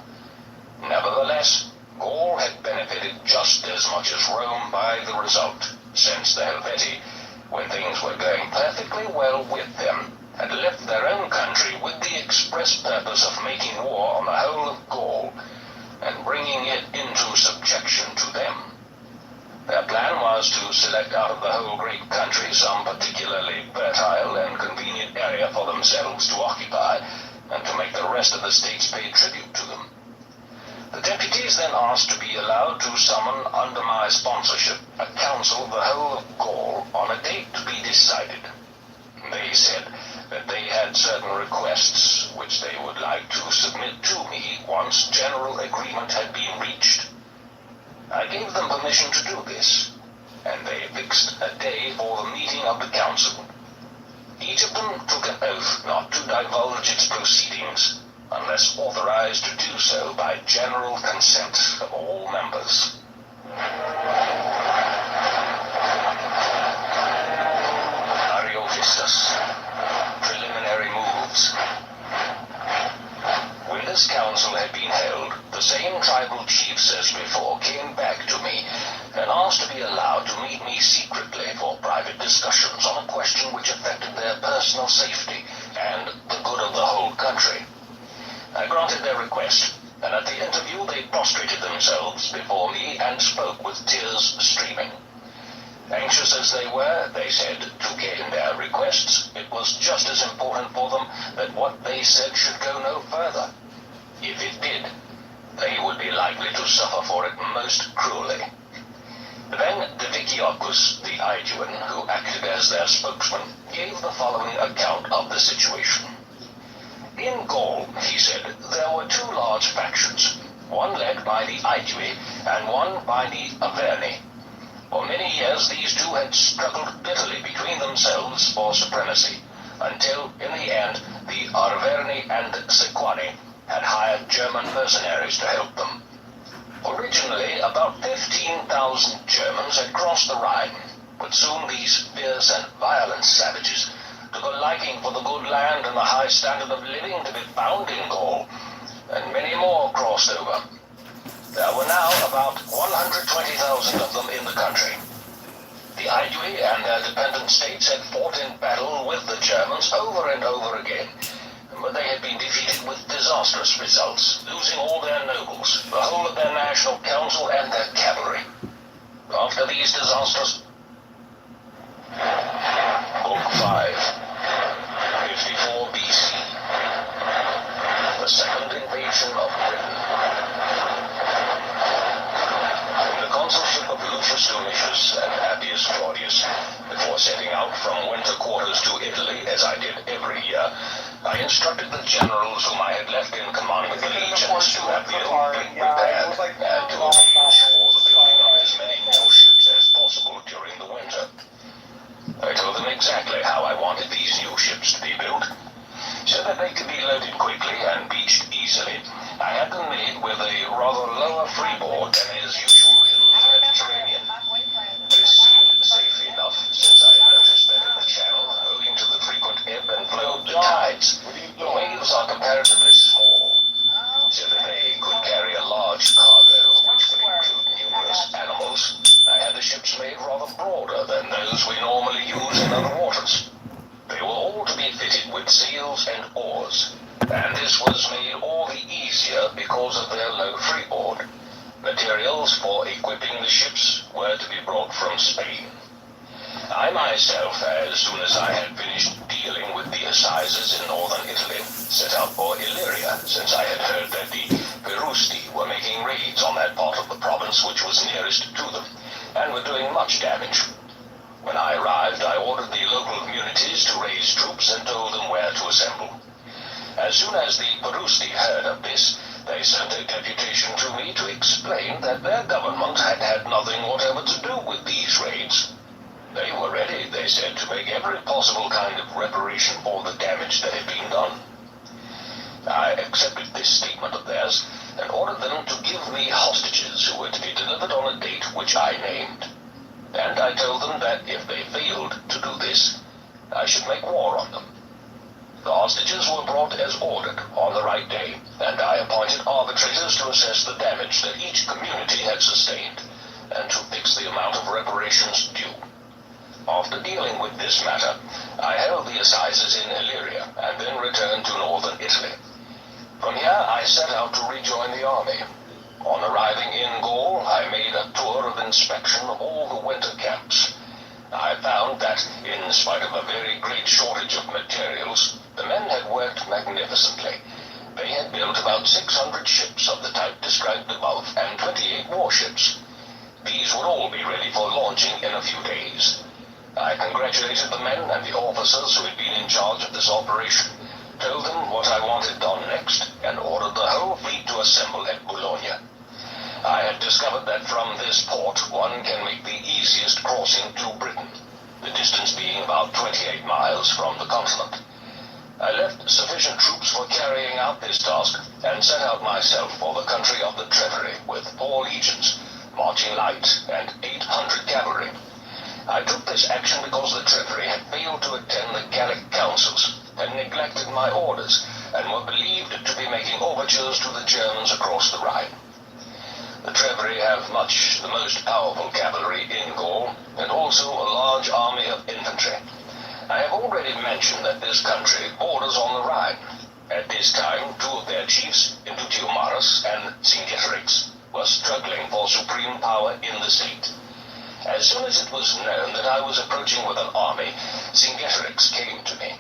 Nevertheless, Gaul had benefited just as much as Rome by the result, since the Helvetii, when things were going perfectly well with them, had left their own country with the express purpose of making war on the whole of Gaul and bringing it into subjection to them. Their plan was to select out of the whole great country some particularly fertile and convenient area for themselves to occupy, and to make the rest of the states pay tribute to them. The deputies then asked to be allowed to summon under my sponsorship a council of the whole of Gaul on a date to be decided. They said that they had certain requests which they would like to submit to me once general agreement had been reached. I gave them permission to do this, and they fixed a day for the meeting of the council. Each of them took an oath not to divulge its proceedings unless authorized to do so by general consent of all members. Mario Vistas. Preliminary moves. When this council had been held, the same tribal chiefs as before came back to me and asked to be allowed to meet me secretly for private discussions on a question which affected their personal safety and the good of the whole country. I granted their request, and at the interview they prostrated themselves before me and spoke with tears streaming. Anxious as they were, they said, to gain their requests, it was just as important for them that what they said should go no further. If it did, they would be likely to suffer for it most cruelly. Then Divikiokos, the Aeduan, who acted as their spokesman, gave the following account of the situation. In Gaul, he said, there were two large factions, one led by the Aedui and one by the Averni. For many years these two had struggled bitterly between themselves for supremacy, until, in the end, the Arverni and Sequani had hired German mercenaries to help them. Originally, about 15,000 Germans had crossed the Rhine, but soon these fierce and violent savages took a liking for the good land and the high standard of living to be found in Gaul, and many more crossed over. There were now about 120,000 of them in the country. The Aedui and their dependent states had fought in battle with the Germans over and over again, but they had been defeated with disastrous results, losing all their nobles, the whole of their national council, and their cavalry. After these disasters... Book 5, 54 BC. The Second Invasion of Britain. In the consulship of Lucius Domitius and Appius Claudius, before setting out from winter quarters to Italy, as I did every year, I instructed the generals whom I had left in command of the legions to have the old fleet repaired and to arrange for the building of as many new ships as possible during the winter. I told them exactly how I wanted these new ships to be built. So that they could be loaded quickly and beached easily, I had them made with a rather lower freeboard than is usual in the Mediterranean. This seemed safe enough, since I had noticed that in the channel, owing to the frequent ebb and flow of the tides, the waves are comparatively small, so that they could carry a large cargo, which would include numerous animals. I had the ships made rather broader than those we normally use in other waters. They were all to be fitted with sails and oars, and this was made all the easier because of their low freeboard. Materials for equipping the ships were to be brought from Spain. I myself, as soon as I had finished dealing with the assizes in northern Italy, set out for Illyria, since I had heard that the Perusti were making raids on that part of the province which was nearest to them, and were doing much damage. When I arrived, I ordered the local communities to raise troops and told them where to assemble. As soon as the Perusti heard of this, they sent a deputation to me to explain that their government had had nothing whatever to do with these raids. They were ready, they said, to make every possible kind of reparation for the damage that had been done. I accepted this statement of theirs and ordered them to give me hostages who were to be delivered on a date which I named. And I told them that if they failed to do this, I should make war on them. The hostages were brought as ordered on the right day, and I appointed arbitrators to assess the damage that each community had sustained, and to fix the amount of reparations due. After dealing with this matter, I held the assizes in Illyria, and then returned to northern Italy. From here I set out to rejoin the army. On arriving in Gaul, I made a tour of inspection of all the winter camps. I found that, in spite of a very great shortage of materials, the men had worked magnificently. They had built about 600 ships of the type described above, and 28 warships. These would all be ready for launching in a few days. I congratulated the men and the officers who had been in charge of this operation, told them what I wanted done next, and ordered the whole fleet to assemble at Bologna. I had discovered that from this port one can make the easiest crossing to Britain, the distance being about 28 miles from the continent. I left sufficient troops for carrying out this task, and set out myself for the country of the Treasury with 4 legions, marching light, and 800 cavalry. I took this action because the Treasury had failed to attend the Gallic councils, had neglected my orders, and were believed to be making overtures to the Germans across the Rhine. The Treasury have the most powerful cavalry in Gaul, and also a large army of infantry. I have already mentioned that this country borders on the Rhine. At this time, 2 of their chiefs, Indutiomarus and Cingetorix, were struggling for supreme power in the state. As soon as it was known that I was approaching with an army, Cingetorix came to me.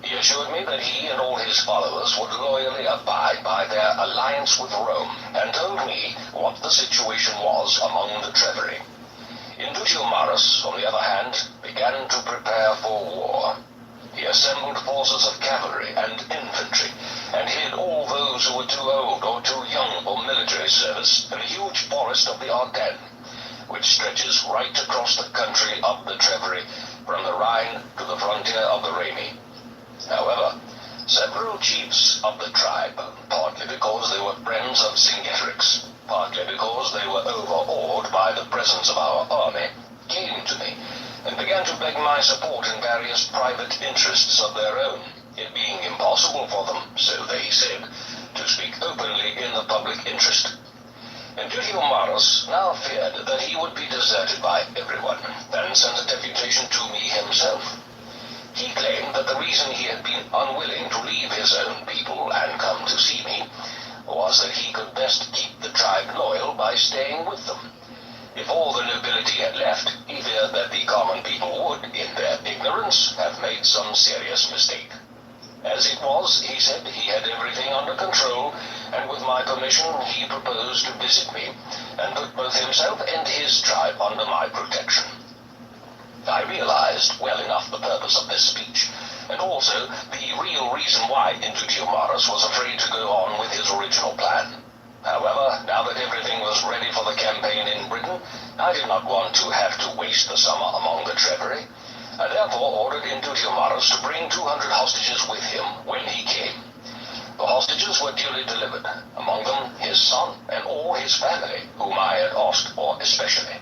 He assured me that he and all his followers would loyally abide by their alliance with Rome, and told me what the situation was among the Treasury. Indutiomarus, on the other hand, began to prepare for war. He assembled forces of cavalry and infantry, and hid all those who were too old or too young for military service in a huge forest of the Ardennes, which stretches right across the country of the Treasury, from the Rhine to the frontier of the Remi. However, several chiefs of the tribe, partly because they were friends of Cingetorix, partly because they were overawed by the presence of our army, came to me and began to beg my support in various private interests of their own, it being impossible for them, so they said, to speak openly in the public interest. Indutiomarus now feared that he would be deserted by everyone, and sent a deputation to me himself. He claimed that the reason he had been unwilling to leave his own people and come to see me was that he could best keep the tribe loyal by staying with them. If all the nobility had left, he feared that the common people would, in their ignorance, have made some serious mistake. As it was, he said he had everything under control, and with my permission he proposed to visit me, and put both himself and his tribe under my protection. I realized well enough the purpose of this speech, and also the real reason why Indutiomarus was afraid to go on with his original plan. However, now that everything was ready for the campaign in Britain, I did not want to have to waste the summer among the Treasury. I therefore ordered Indutiomarus to bring 200 hostages with him when he came. The hostages were duly delivered, among them his son and all his family, whom I had asked for especially.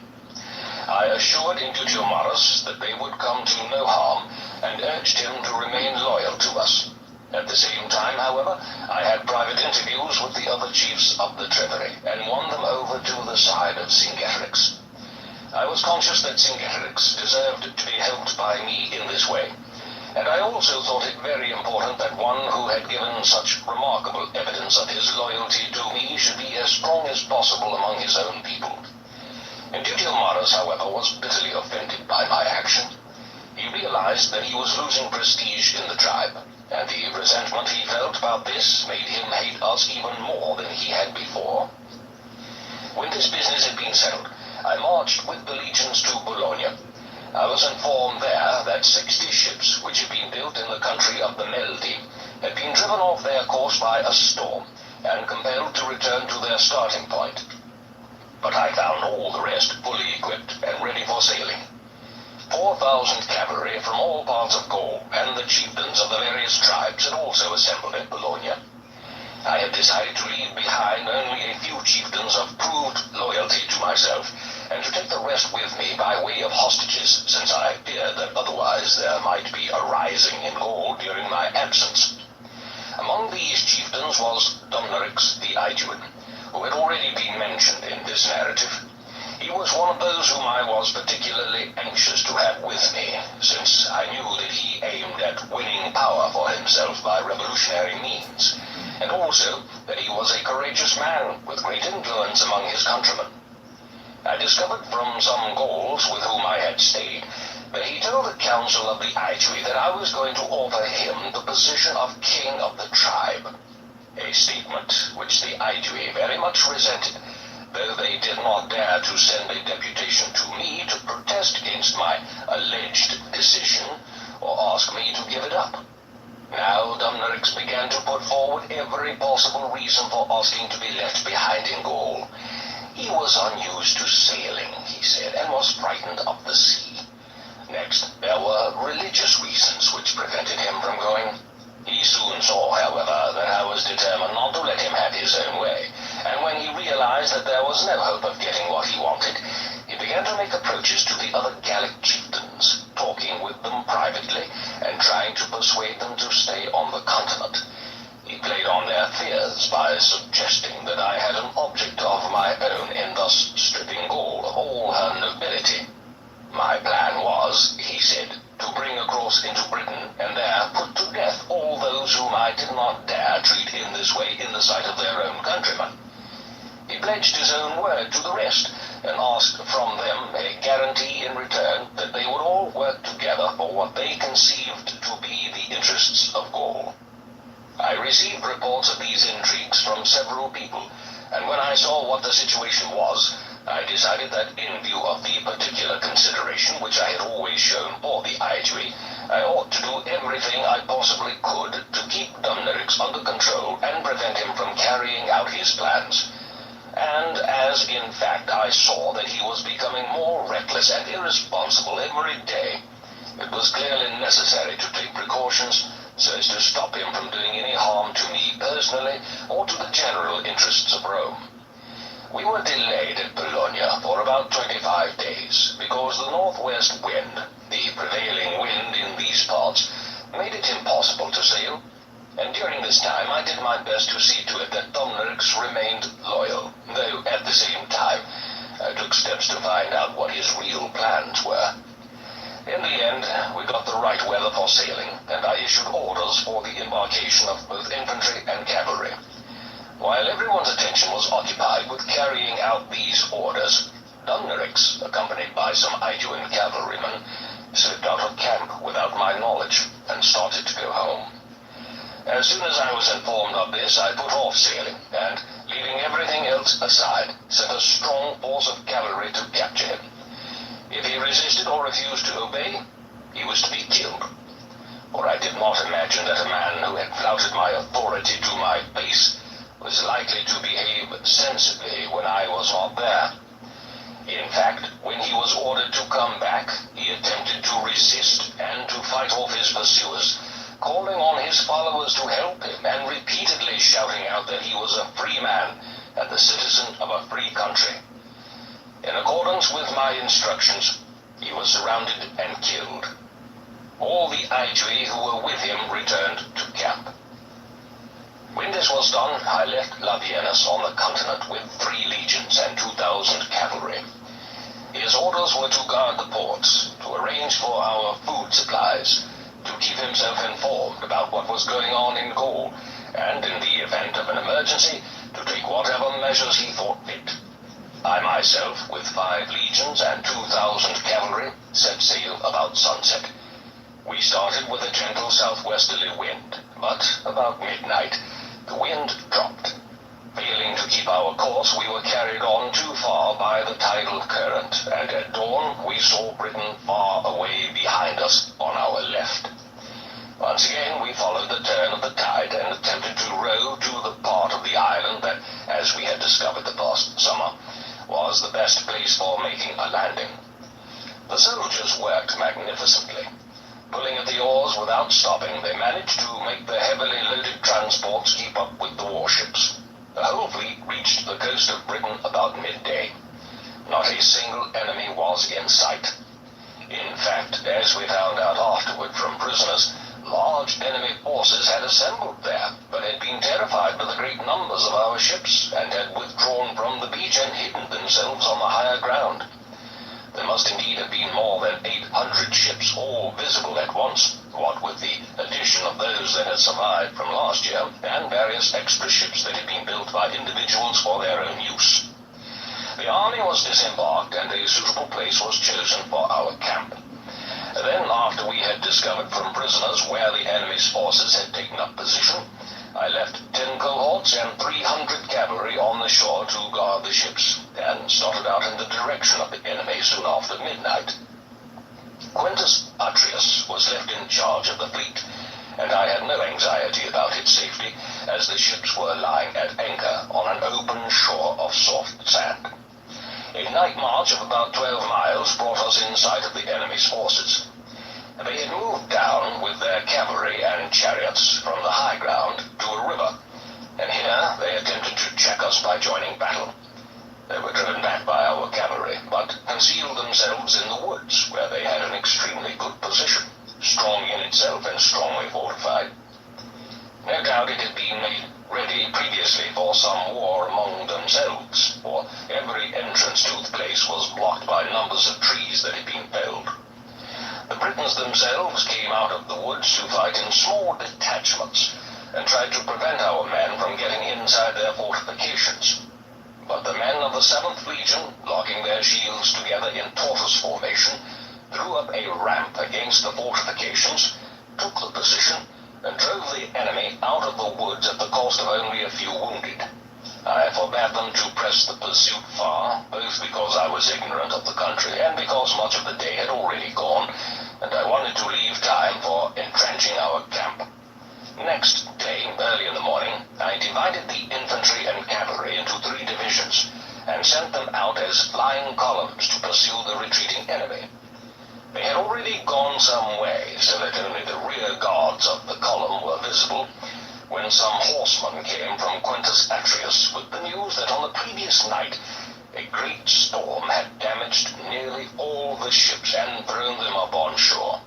I assured Indutiomarus that they would come to no harm, and urged him to remain loyal to us. At the same time, however, I had private interviews with the other chiefs of the Treasury, and won them over to the side of Cingetorix. I was conscious that Cingetorix deserved to be helped by me in this way, and I also thought it very important that one who had given such remarkable evidence of his loyalty to me should be as strong as possible among his own people. Indutiomarus, however, was bitterly offended by my action. He realized that he was losing prestige in the tribe, and the resentment he felt about this made him hate us even more than he had before. When this business had been settled, I marched with the legions to Bologna. I was informed there that 60 ships, which had been built in the country of the Meldi, had been driven off their course by a storm, and compelled to return to their starting point. But I found all the rest fully equipped and ready for sailing. 4,000 cavalry from all parts of Gaul, and the chieftains of the various tribes had also assembled at Bologna. I had decided to leave behind only a few chieftains of proved loyalty to myself, and to take the rest with me by way of hostages, since I feared that otherwise there might be a rising in Gaul during my absence. Among these chieftains was Domnorix the Aeduan, who had already been mentioned in this narrative. He was one of those whom I was particularly anxious to have with me, since I knew that he aimed at winning power for himself by revolutionary means, and also that he was a courageous man with great influence among his countrymen. I discovered from some Gauls with whom I had stayed that he told the council of the Aedui that I was going to offer him the position of king of the tribe, a statement which the Aedui very much resented, though they did not dare to send a deputation to me to protest against my alleged decision or ask me to give it up. Now Domnorix began to put forward every possible reason for asking to be left behind in Gaul. He was unused to sailing, he said, and was frightened of the sea. Next, there were religious reasons which prevented him from going. He He soon saw, however, that I was determined not to let him have his own way, and when he realized that there was no hope of getting what he wanted, he began to make approaches to the other Gallic chieftains, talking with them privately and trying to persuade them to stay on the continent. He played on their fears by suggesting that I had an object of my own in thus stripping Gaul of all her nobility. My plan was, he said, to bring across into Britain and there put to death all those whom I did not dare treat in this way in the sight of their own countrymen. He pledged his own word to the rest and asked from them a guarantee in return that they would all work together for what they conceived to be the interests of Gaul. I received reports of these intrigues from several people, and when I saw what the situation was, I decided that in view of the particular consideration which I had always shown for the Aedui, I ought to do everything I possibly could to keep Dumnorix under control and prevent him from carrying out his plans. And as in fact I saw that he was becoming more reckless and irresponsible every day, it was clearly necessary to take precautions so as to stop him from doing any harm to me personally or to the general interests of Rome. We were delayed at Bologna for about 25 days because the northwest wind, the prevailing wind in these parts, made it impossible to sail, and during this time I did my best to see to it that Dumnorix remained loyal, though at the same time I took steps to find out what his real plans were. In the end, we got the right weather for sailing, and I issued orders for the embarkation of both infantry and cavalry. While everyone's attention was occupied with carrying out these orders, Dumnorix, accompanied by some Aeduan cavalrymen, slipped out of camp without my knowledge and started to go home. As soon as I was informed of this, I put off sailing, and, leaving everything else aside, sent a strong force of cavalry to capture him. If he resisted or refused to obey, he was to be killed. For I did not imagine that a man who had flouted my authority to my face was likely to behave sensibly when I was not there. In fact, when he was ordered to come back, he attempted to resist and to fight off his pursuers, calling on his followers to help him and repeatedly shouting out that he was a free man and the citizen of a free country. In accordance with my instructions, he was surrounded and killed. All the Aedui who were with him returned to camp. When this was done, I left Labienus on the continent with 3 legions and 2,000 cavalry. His orders were to guard the ports, to arrange for our food supplies, to keep himself informed about what was going on in Gaul, and in the event of an emergency, to take whatever measures he thought fit. I myself, with 5 legions and 2,000 cavalry, set sail about sunset. We started with a gentle southwesterly wind, but about midnight, the wind dropped. Failing to keep our course, we were carried on too far by the tidal current, and at dawn we saw Britain far away behind us on our left. Once again we followed the turn of the tide and attempted to row to the part of the island that, as we had discovered the past summer, was the best place for making a landing. The soldiers worked magnificently. Pulling at the oars without stopping, they managed to make the heavily loaded transports keep up with the warships. The whole fleet reached the coast of Britain about midday. Not a single enemy was in sight. In fact, as we found out afterward from prisoners, large enemy forces had assembled there, but had been terrified by the great numbers of our ships, and had withdrawn from the beach and hidden themselves on the higher ground. There must indeed have been more than 800 ships, all visible at once, what with the addition of those that had survived from last year, and various extra ships that had been built by individuals for their own use. The army was disembarked, and a suitable place was chosen for our camp. Then, after we had discovered from prisoners where the enemy's forces had taken up position, I left 10 cohorts and 300 cavalry on the shore to guard the ships, and started out in the direction of the enemy soon after midnight. Quintus Atrius was left in charge of the fleet, and I had no anxiety about its safety, as the ships were lying at anchor on an open shore of soft sand. A night march of about 12 miles brought us in sight of the enemy's forces. They had moved down with their cavalry and chariots from the high ground to a river, and here they attempted to check us by joining battle. They were driven back by our cavalry, but concealed themselves in the woods, where they had an extremely good position, strong in itself and strongly fortified. No doubt it had been made ready previously for some war among themselves, for every entrance to the place was blocked by numbers of trees that had been felled. The Britons themselves came out of the woods to fight in small detachments, and tried to prevent our men from getting inside their fortifications. But the men of the 7th Legion, locking their shields together in tortoise formation, threw up a ramp against the fortifications, took the position, and drove the enemy out of the woods at the cost of only a few wounded. I forbade them to press the pursuit far, both because I was ignorant of the country and because much of the day had already gone, and I wanted to leave time for entrenching our camp. Next day, early in the morning, I divided the infantry and cavalry into 3 divisions, and sent them out as flying columns to pursue the retreating enemy. They had already gone some way, so that only the rear guards of the column were visible, when some horsemen came from Quintus Atrius with the news that on the previous night a great storm had damaged nearly all the ships and thrown them up on shore.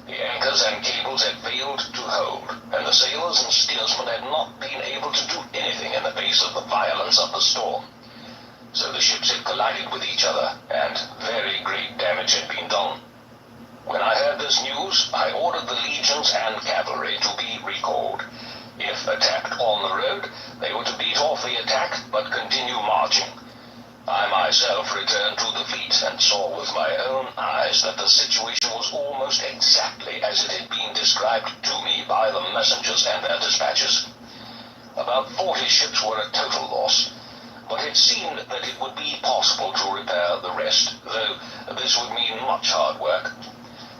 The anchors and cables had failed to hold, and the sailors and steersmen had not been able to do anything in the face of the violence of the storm. So the ships had collided with each other, and very great damage had been done. When I heard this news, I ordered the legions and cavalry to be recalled. If attacked on the road, they were to beat off the attack, but continue marching. I myself returned to the fleet and saw with my own eyes that the situation was almost exactly as it had been described to me by the messengers and their dispatches. About 40 ships were a total loss, but it seemed that it would be possible to repair the rest, though this would mean much hard work.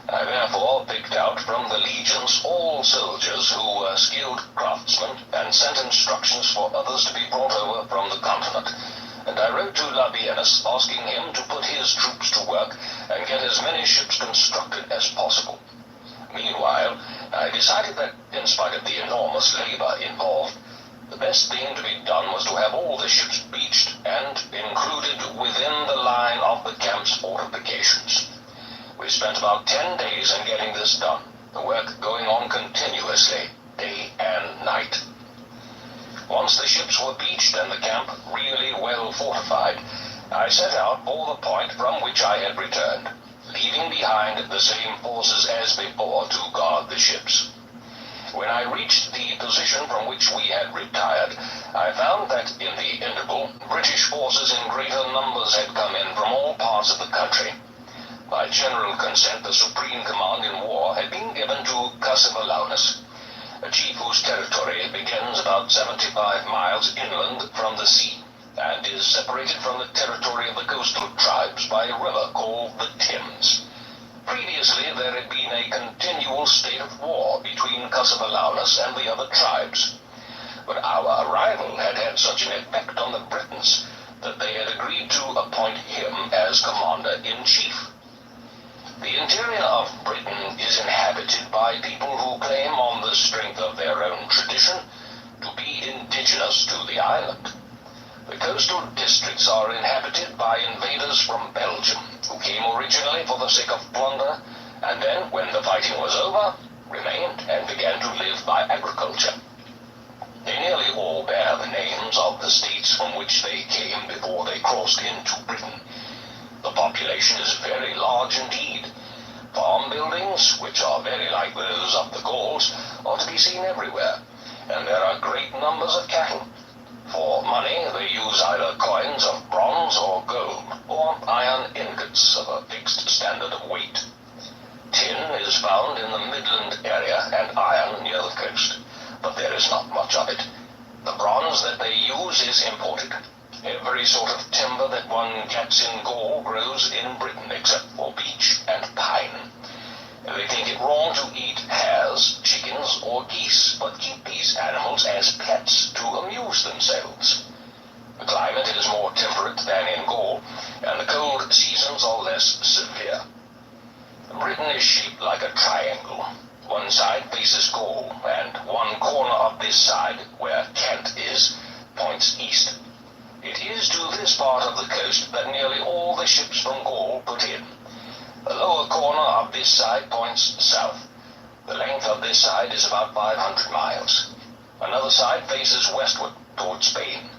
I therefore picked out from the legions all soldiers who were skilled craftsmen and sent instructions for others to be brought over from the continent, and I wrote to Labienus asking him to put his troops to work and get as many ships constructed as possible. Meanwhile, I decided that, in spite of the enormous labor involved, the best thing to be done was to have all the ships beached and included within the line of the camp's fortifications. We spent about 10 days in getting this done, the work going on continuously, day and night. Once the ships were beached and the camp really well fortified, I set out for the point from which I had returned, leaving behind the same forces as before to guard the ships. When I reached the position from which we had retired, I found that in the interval, British forces in greater numbers had come in from all parts of the country. By general consent, the supreme command in war had been given to Cassivelaunus, a chief whose territory begins about 75 miles inland from the sea, and is separated from the territory of the coastal tribes by a river called the Thames. Previously, there had been a continual state of war between Cassivelaunus and the other tribes, but our arrival had had such an effect on the Britons that they had agreed to appoint him as commander-in-chief. The interior of Britain is inhabited by people who claim on the strength of their own tradition to be indigenous to the island. The coastal districts are inhabited by invaders from Belgium, who came originally for the sake of plunder, and then, when the fighting was over, remained and began to live by agriculture. They nearly all bear the names of the states from which they came before they crossed into Britain. The population is very large indeed. Farm buildings, which are very like those of the Gauls, are to be seen everywhere, and there are great numbers of cattle. For money, they use either coins of bronze or gold, or iron ingots of a fixed standard of weight. Tin is found in the Midland area and iron near the coast, but there is not much of it. The bronze that they use is imported. Every sort of timber that one gets in Gaul grows in Britain except for beech and pine. They think it wrong to eat hares, chickens, or geese, but keep these animals as pets to amuse themselves. The climate is more temperate than in Gaul, and the cold seasons are less severe. Britain is shaped like a triangle. One side faces Gaul, and one corner of this side, where Kent is, points east. It is to this part of the coast that nearly all the ships from Gaul put in. The lower corner of this side points south. The length of this side is about 500 miles. Another side faces westward, toward Spain.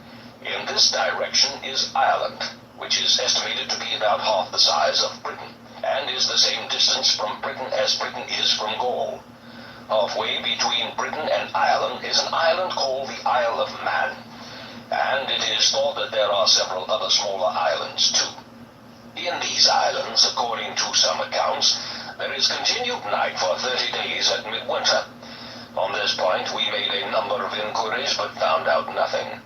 In this direction is Ireland, which is estimated to be about half the size of Britain, and is the same distance from Britain as Britain is from Gaul. Halfway between Britain and Ireland is an island called the Isle of Man, and it is thought that there are several other smaller islands too. In these islands, according to some accounts, there is continued night for 30 days at midwinter. On this point we made a number of inquiries but found out nothing.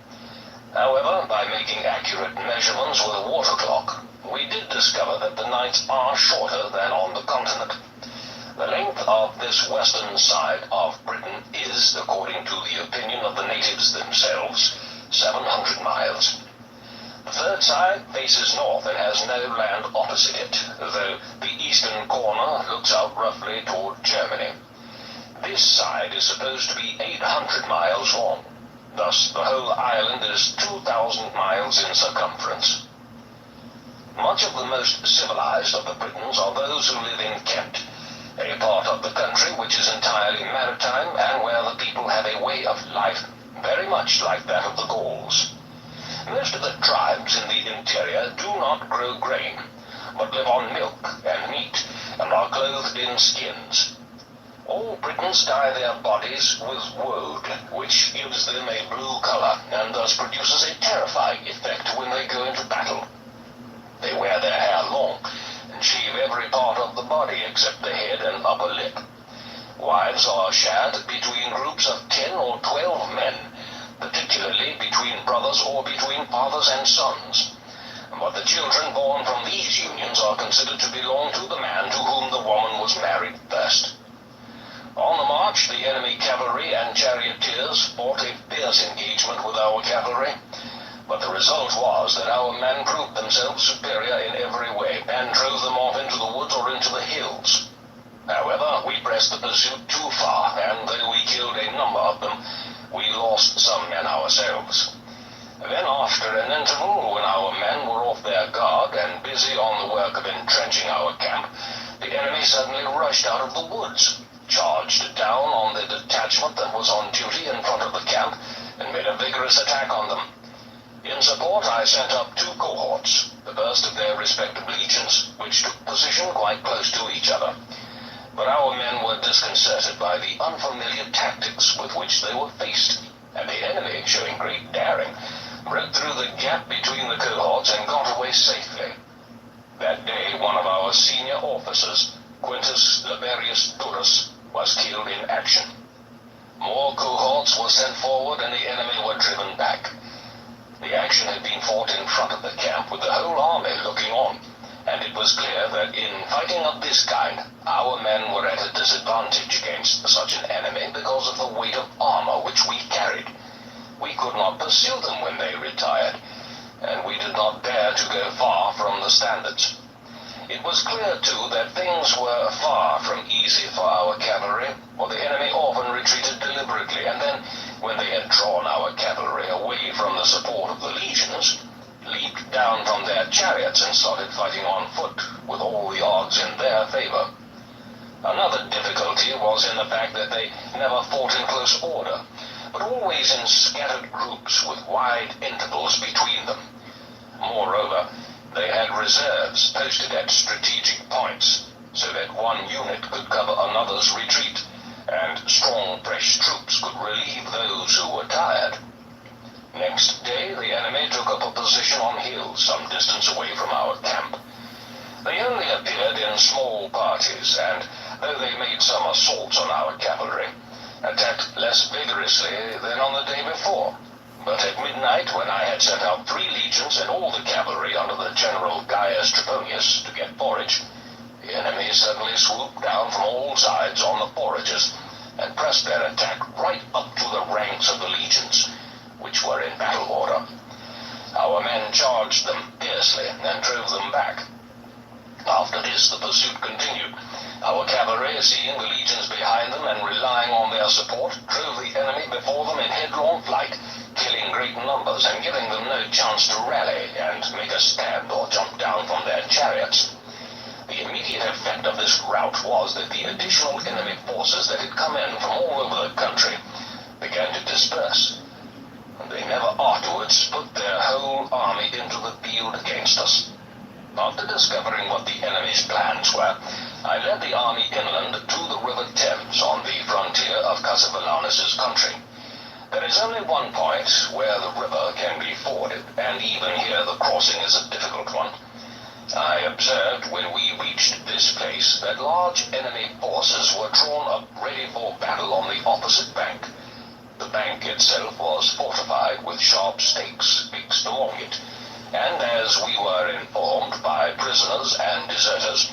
However, by making accurate measurements with a water clock, we did discover that the nights are shorter than on the continent. The length of this western side of Britain is, according to the opinion of the natives themselves, 700 miles. The third side faces north and has no land opposite it, though the eastern corner looks out roughly toward Germany. This side is supposed to be 800 miles long. Thus, the whole island is 2,000 miles in circumference. Much of the most civilized of the Britons are those who live in Kent, a part of the country which is entirely maritime and where the people have a way of life very much like that of the Gauls. Most of the tribes in the interior do not grow grain, but live on milk and meat and are clothed in skins. All Britons dye their bodies with woad, which gives them a blue color and thus produces a terrifying effect when they go into battle. They wear their hair long and shave every part of the body except the head and upper lip. Wives are shared between groups of 10 or 12 men, particularly between brothers or between fathers and sons. But the children born from these unions are considered to belong to the man to whom the woman was married first. On the march, the enemy cavalry and charioteers fought a fierce engagement with our cavalry, but the result was that our men proved themselves superior in every way and drove them off into the woods or into the hills. However, we pressed the pursuit too far, and though we killed a number of them, we lost some men ourselves. Then, after an interval, when our men were off their guard and busy on the work of entrenching our camp, the enemy suddenly rushed out of the woods, charged down on the detachment that was on duty in front of the camp, and made a vigorous attack on them. In support, I sent up 2 cohorts, the first of their respective legions, which took position quite close to each other. But our men were disconcerted by the unfamiliar tactics with which they were faced, and the enemy, showing great daring, broke through the gap between the cohorts and got away safely. That day, one of our senior officers, Quintus Laberius Durus, was killed in action. More cohorts were sent forward and the enemy were driven back. The action had been fought in front of the camp with the whole army looking on, and it was clear that in fighting of this kind, our men were at a disadvantage against such an enemy because of the weight of armor which we carried. We could not pursue them when they retired, and we did not dare to go far from the standards. It was clear, too, that things were far from easy for our cavalry, for the enemy often retreated deliberately, and then, when they had drawn our cavalry away from the support of the legions, leaped down from their chariots and started fighting on foot, with all the odds in their favor. Another difficulty was in the fact that they never fought in close order, but always in scattered groups with wide intervals between them. Moreover, they had reserves posted at strategic points, so that one unit could cover another's retreat, and strong fresh troops could relieve those who were tired. Next day, the enemy took up a position on hills some distance away from our camp. They only appeared in small parties, and though they made some assaults on our cavalry, attacked less vigorously than on the day before. But at midnight, when I had sent out 3 legions and all the cavalry under the General Gaius Trebonius to get forage, the enemy suddenly swooped down from all sides on the foragers and pressed their attack right up to the ranks of the legions, which were in battle order. Our men charged them fiercely and drove them back. After this, the pursuit continued. Our cavalry, seeing the legions behind them and relying on their support, drove the enemy before them in headlong flight, killing great numbers and giving them no chance to rally and make a stand or jump down from their chariots. The immediate effect of this rout was that the additional enemy forces that had come in from all over the country began to disperse. They never afterwards put their whole army into the field against us. After discovering what the enemy's plans were, I led the army inland to the River Thames on the frontier of Cassivelaunus' country. There is only one point where the river can be forded, and even here the crossing is a difficult one. I observed when we reached this place that large enemy forces were drawn up ready for battle on the opposite bank. The bank itself was fortified with sharp stakes fixed along it, and as we were informed by prisoners and deserters,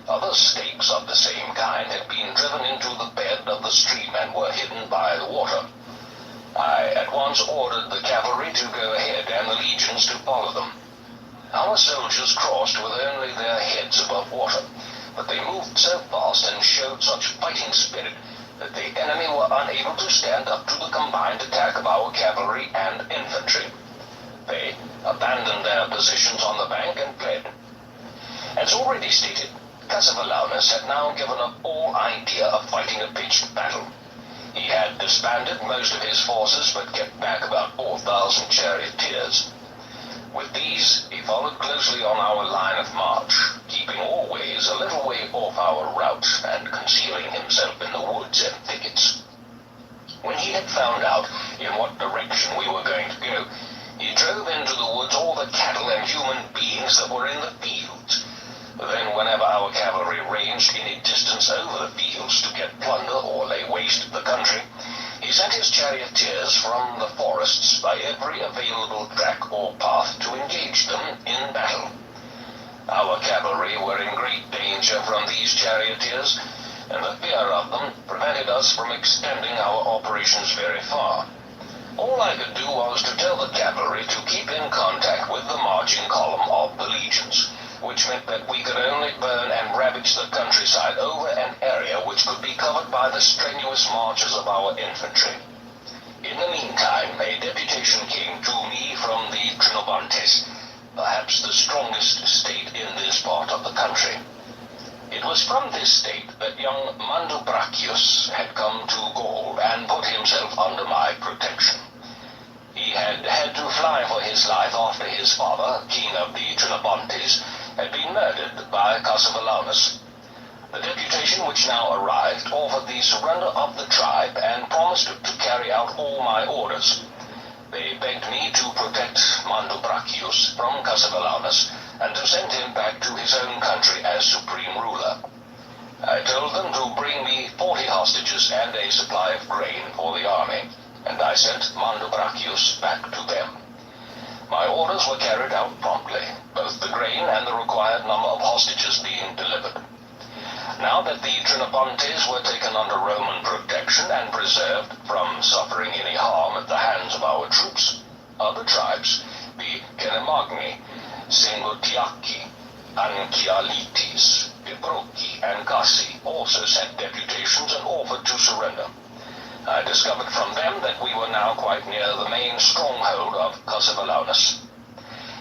other stakes of the same kind had been driven into the bed of the stream and were hidden by the water. I at once ordered the cavalry to go ahead and the legions to follow them. Our soldiers crossed with only their heads above water, but they moved so fast and showed such fighting spirit that the enemy were unable to stand up to the combined attack of our cavalry and infantry. They abandoned their positions on the bank and fled. As already stated, Cassivelaunus had now given up all idea of fighting a pitched battle. He had disbanded most of his forces, but kept back about 4,000 charioteers. With these, he followed closely on our line of march, keeping always a little way off our route and concealing himself in the woods and thickets. When he had found out in what direction we were going to go, he drove into the woods all the cattle and human beings that were in the fields. Then whenever our cavalry ranged any distance over the fields to get plunder or lay waste the country, he sent his charioteers from the forests by every available track or path to engage them in battle. Our cavalry were in great danger from these charioteers, and the fear of them prevented us from extending our operations very far. All I could do was to tell the cavalry to keep in contact with the marching column of the legions, which meant that we could only burn and ravage the countryside over an area which could be covered by the strenuous marches of our infantry. In the meantime, a deputation came to me from the Trinobantes, perhaps the strongest state in this part of the country. It was from this state that young Mandubracius had come to Gaul and put himself under my protection. He had had to fly for his life after his father, king of the Trinobantes, had been murdered by Cassivelaunus. The deputation which now arrived offered the surrender of the tribe and promised to carry out all my orders. They begged me to protect Mandubracius from Cassivelaunus and to send him back to his own country as supreme ruler. I told them to bring me 40 hostages and a supply of grain for the army, and I sent Mandubracius back to them. My orders were carried out promptly, both the grain and the required number of hostages being delivered. Now that the Trinobantes were taken under Roman protection and preserved from suffering any harm at the hands of our troops, other tribes, the Kenemagni, Sengotiaki, Anchialites, Pibroki, and Gassi, also sent deputations and offered to surrender. I discovered from them that we were now quite near the main stronghold of Cassivelaunus.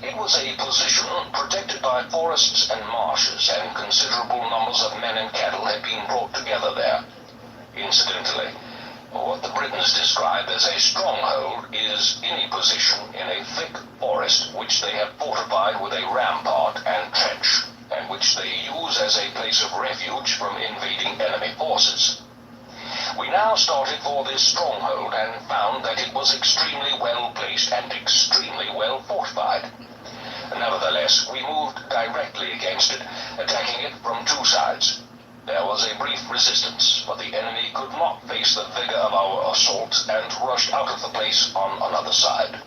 It was a position protected by forests and marshes, and considerable numbers of men and cattle had been brought together there. Incidentally, what the Britons describe as a stronghold is any position in a thick forest which they have fortified with a rampart and trench, and which they use as a place of refuge from invading enemy forces. We now started for this stronghold and found that it was extremely well placed and extremely well fortified. Nevertheless, we moved directly against it, attacking it from two sides. There was a brief resistance, but the enemy could not face the vigor of our assault and rushed out of the place on another side.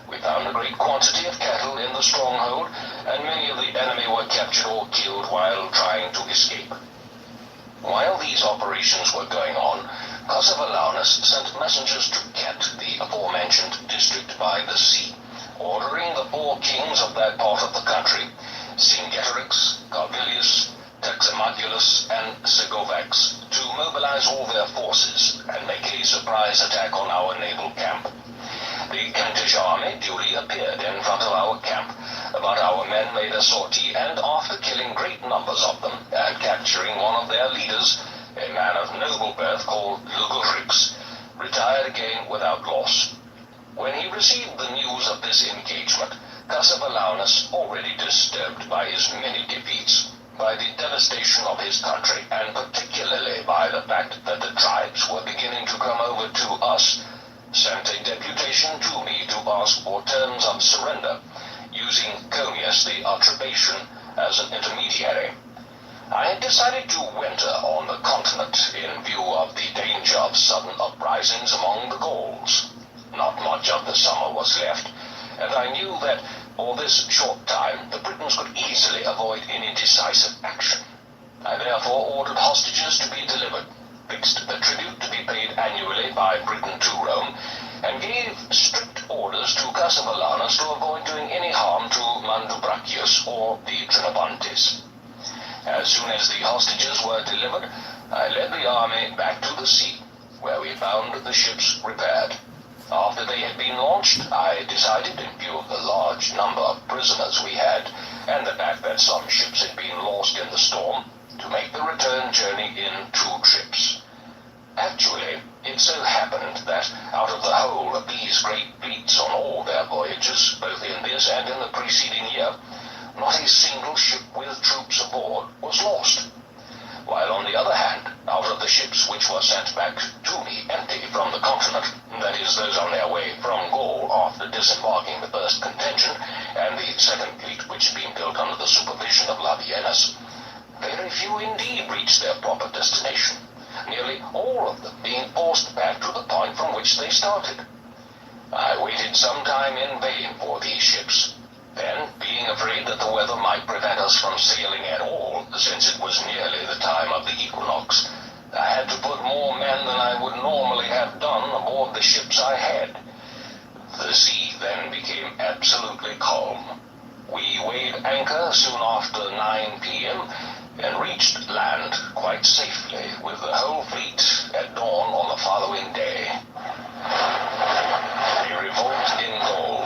We found a great quantity of cattle in the stronghold, and many of the enemy were captured or killed while trying to escape. While these operations were going on, Cassivelaunus sent messengers to Kent, the aforementioned district by the sea, ordering the 4 kings of that part of the country Cingetorix, Carvilius, Texamagulus, and Segovax to mobilize all their forces and make a surprise attack on our naval camp. The Kentish army duly appeared in front of our camp, but our men made a sortie, and after killing great numbers of them and capturing one of their leaders, a man of noble birth called Lugurix, retired again without loss. When he received the news of this engagement, Cassivelaunus, already disturbed by his many defeats, by the devastation of his country, and particularly by the fact that the tribes were beginning to come over to us, sent a deputation to me to ask for terms of surrender, using Comius the Atrebatian as an intermediary. I had decided to winter on the continent in view of the danger of sudden uprisings among the Gauls. Not much of the summer was left, and I knew that for this short time the Britons could easily avoid any decisive action. I therefore ordered hostages to be delivered, fixed the tribute to be paid annually by Britain to Rome, and gave strict orders to Cassivelaunus to avoid doing any harm to Mandubracius or the Trinobantes. As soon as the hostages were delivered, I led the army back to the sea, where we found the ships repaired. After they had been launched, I decided, in view of the large number of prisoners we had, and the fact that some ships had been lost in the storm, to make the return journey in 2 trips. Actually, it so happened that out of the whole of these great fleets on all their voyages, both in this and in the preceding year, not a single ship with troops aboard was lost. While on the other hand, out of the ships which were sent back to me empty from the continent, that is, those on their way from Gaul after disembarking the first contention, and the second fleet which had been built under the supervision of Labienus, very few indeed reached their proper destination, nearly all of them being forced back to the point from which they started. I waited some time in vain for these ships. Then, being afraid that the weather might prevent us from sailing at all, since it was nearly the time of the equinox, I had to put more men than I would normally have done aboard the ships I had. The sea then became absolutely calm. We weighed anchor soon after 9 p.m., and reached land quite safely with the whole fleet at dawn on the following day. A revolt in Gaul.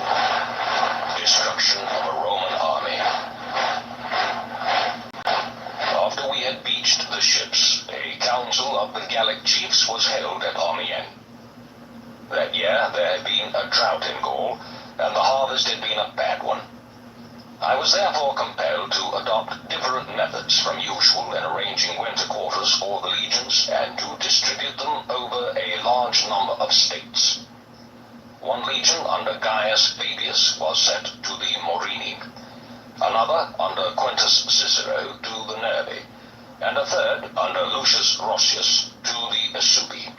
Destruction of a Roman army. After we had beached the ships, a council of the Gallic chiefs was held at Amiens. That year there had been a drought in Gaul, and the harvest had been a bad one. I was therefore compelled to adopt different methods from usual in arranging winter quarters for the legions and to distribute them over a large number of states. One legion under Gaius Fabius was sent to the Morini, another under Quintus Cicero to the Nervi, and a third under Lucius Roscius to the Aesubi.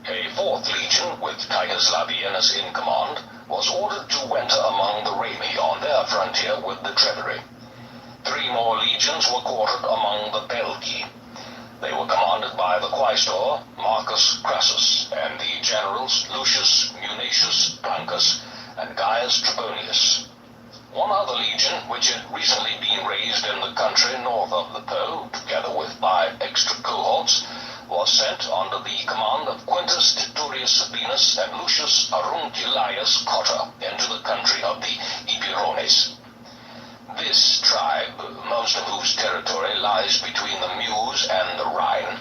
A 4th legion, with Titus Labienus in command, was ordered to winter among the Remi on their frontier with the Treveri. 3 more legions were quartered among the Belgi. They were commanded by the quaestor, Marcus Crassus, and the generals Lucius Munatius Plancus and Gaius Trebonius. One other legion, which had recently been raised in the country north of the Po, together with 5 extra cohorts, was sent under the command of Quintus Titurius Sabinus and Lucius Aruncilius Cotta into the country of the Eburones. This tribe, most of whose territory lies between the Meuse and the Rhine,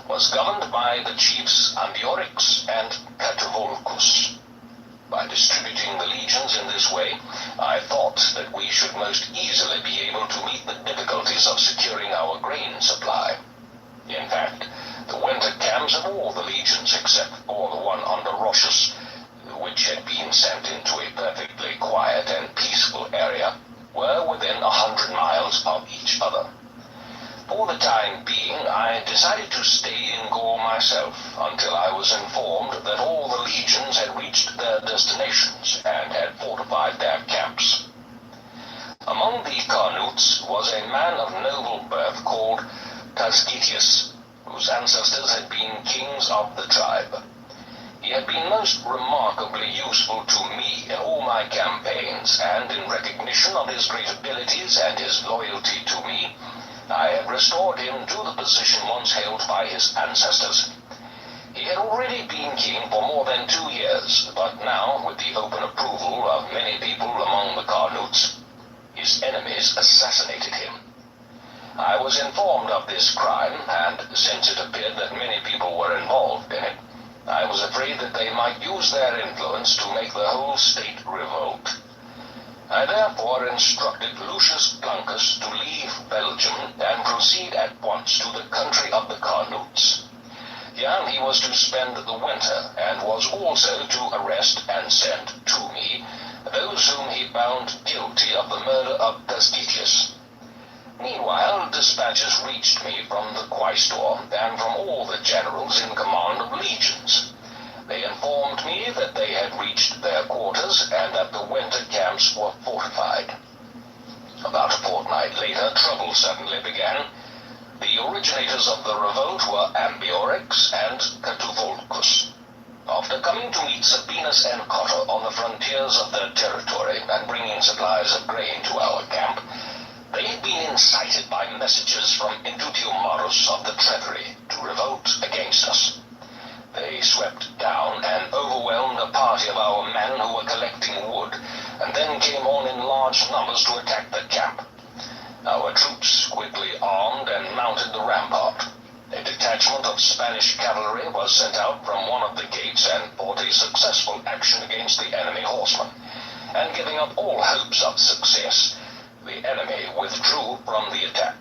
was governed by the chiefs Ambiorix and Catuvolcus. By distributing the legions in this way, I thought that we should most easily be able to meet the difficulties of securing our grain supply. In fact, the winter camps of all the legions except for the one under Roscius, which had been sent into a perfectly quiet and peaceful area, were within 100 miles of each other. For the time being, I decided to stay in Gaul myself until I was informed that all the legions had reached their destinations and had fortified their camps. Among the Carnutes was a man of noble birth called Tasgetius, whose ancestors had been kings of the tribe. He He had been most remarkably useful to me in all my campaigns, and in recognition of his great abilities and his loyalty to me, I had restored him to the position once held by his ancestors. He had already been king for more than 2 years, but now, with the open approval of many people among the Carnoots, his enemies assassinated him. I was informed of this crime, and since it appeared that many people were involved in it, I was afraid that they might use their influence to make the whole state revolt. I therefore instructed Lucius Plancus to leave Belgium and proceed at once to the country of the Carnoots. Here he was to spend the winter, and was also to arrest and send to me those whom he found guilty of the murder of Castiglius. Meanwhile, dispatches reached me from the Quaestor and from all the generals in command of legions. They informed me that they had reached their quarters and that the winter camps were fortified. About a fortnight later, trouble suddenly began. The originators of the revolt were Ambiorix and Catufulcus. After coming to meet Sabinus and Cotta on the frontiers of their territory and bringing supplies of grain to our camp, they had been incited by messages from Indutiomarus of the Treveri to revolt against us. They swept down and overwhelmed a party of our men who were collecting wood, and then came on in large numbers to attack the camp. Our troops quickly armed and mounted the rampart. A detachment of Spanish cavalry was sent out from one of the gates and fought a successful action against the enemy horsemen, and giving up all hopes of success, the enemy withdrew from the attack.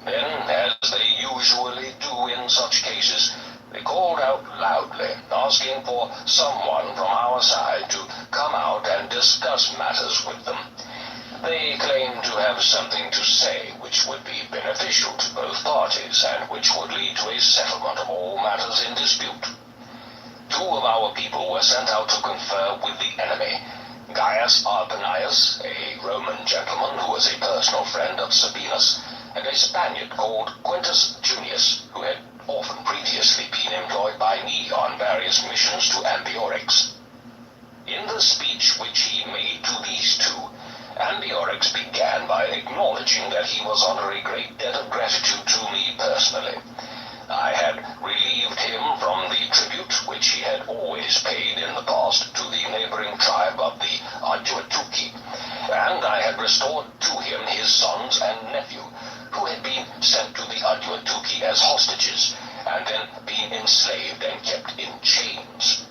Then, as they usually do in such cases, they called out loudly, asking for someone from our side to come out and discuss matters with them. They claimed to have something to say which would be beneficial to both parties and which would lead to a settlement of all matters in dispute. 2 of our people were sent out to confer with the enemy. Gaius Arpanius, a Roman gentleman who was a personal friend of Sabinus, and a Spaniard called Quintus Junius, who had often previously been employed by me on various missions to Ambiorix. In the speech which he made to these 2, Ambiorix began by acknowledging that he was under a great debt of gratitude to me personally. I had relieved him from the tribute which he had always paid in the past to the neighboring tribe of the Adjuatuki, and I had restored to him his sons and nephew, who had been sent to the Adjuatuki as hostages, and then been enslaved and kept in chains.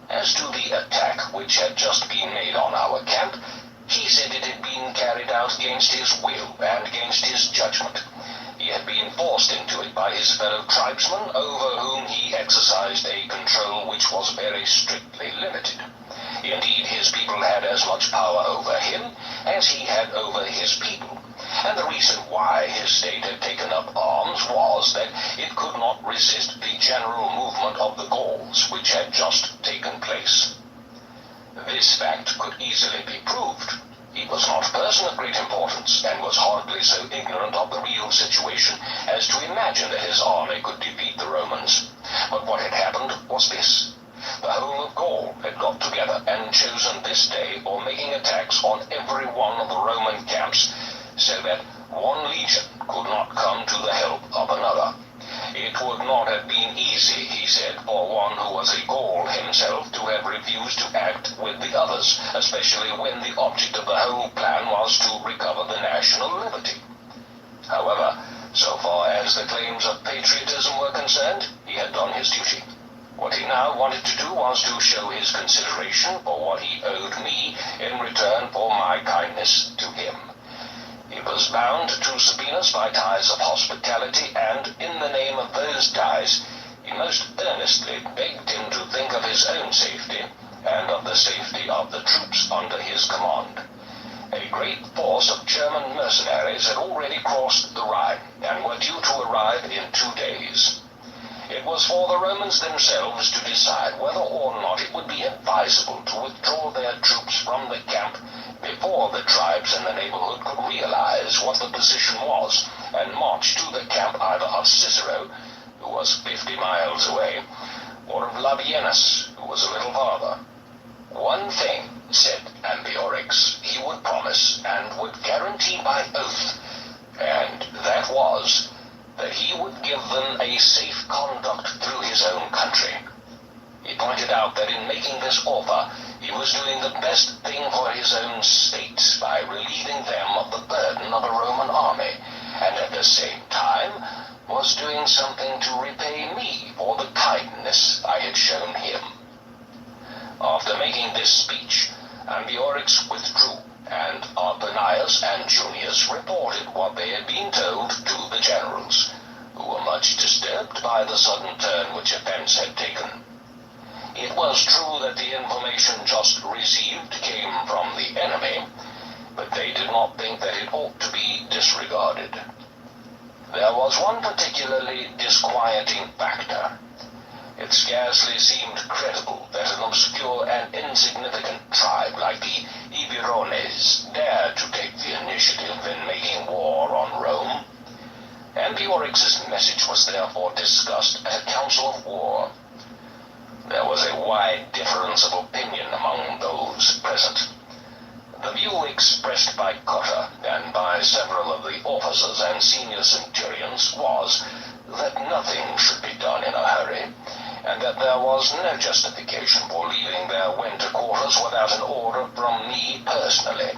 As to the attack which had just been made on our camp, he said it had been carried out against his will and against his judgment. He had been forced into it by his fellow tribesmen, over whom he exercised a control which was very strictly limited. Indeed, his people had as much power over him as he had over his people, and the reason why his state had taken up arms was that it could not resist the general movement of the Gauls which had just taken place. This fact could easily be proved. He was not a person of great importance, and was hardly so ignorant of the real situation as to imagine that his army could defeat the Romans. But what had happened was this. The whole of Gaul had got together and chosen this day for making attacks on every one of the Roman camps, so that one legion could not come to the help of another. It would not have been easy, he said, for one who was a Gaul himself to have refused to act with the others, especially when the object of the whole plan was to recover the national liberty. However, so far as the claims of patriotism were concerned, he had done his duty. What he now wanted to do was to show his consideration for what he owed me in return for my kindness to him. He was bound to Sabinus by ties of hospitality, and in the name of those ties, he most earnestly begged him to think of his own safety, and of the safety of the troops under his command. A great force of German mercenaries had already crossed the Rhine, and were due to arrive in 2 days. It was for the Romans themselves to decide whether or not it would be advisable to withdraw their troops from the camp before the tribes in the neighborhood could realize what the position was, and march to the camp either of Cicero, who was 50 miles away, or of Labienus, who was a little farther. One thing, said Ambiorix, he would promise and would guarantee by oath, and that was that he would give them a safe conduct through his own country. He pointed out that in making this offer, he was doing the best thing for his own state by relieving them of the burden of a Roman army, and at the same time was doing something to repay me for the kindness I had shown him. After making this speech, Ambiorix withdrew, and Arpanius and Junius reported what they had been told to the generals, who were much disturbed by the sudden turn which events had taken. It was true that the information just received came from the enemy, but they did not think that it ought to be disregarded. There was one particularly disquieting factor. It scarcely seemed credible that an obscure and insignificant tribe like the Eburones dared to take the initiative in making war on Rome. Ambiorix's message was therefore discussed at a council of war. There was a wide difference of opinion among those present. The view expressed by Cotta and by several of the officers and senior centurions was that nothing should be done in a hurry, and that there was no justification for leaving their winter quarters without an order from me personally.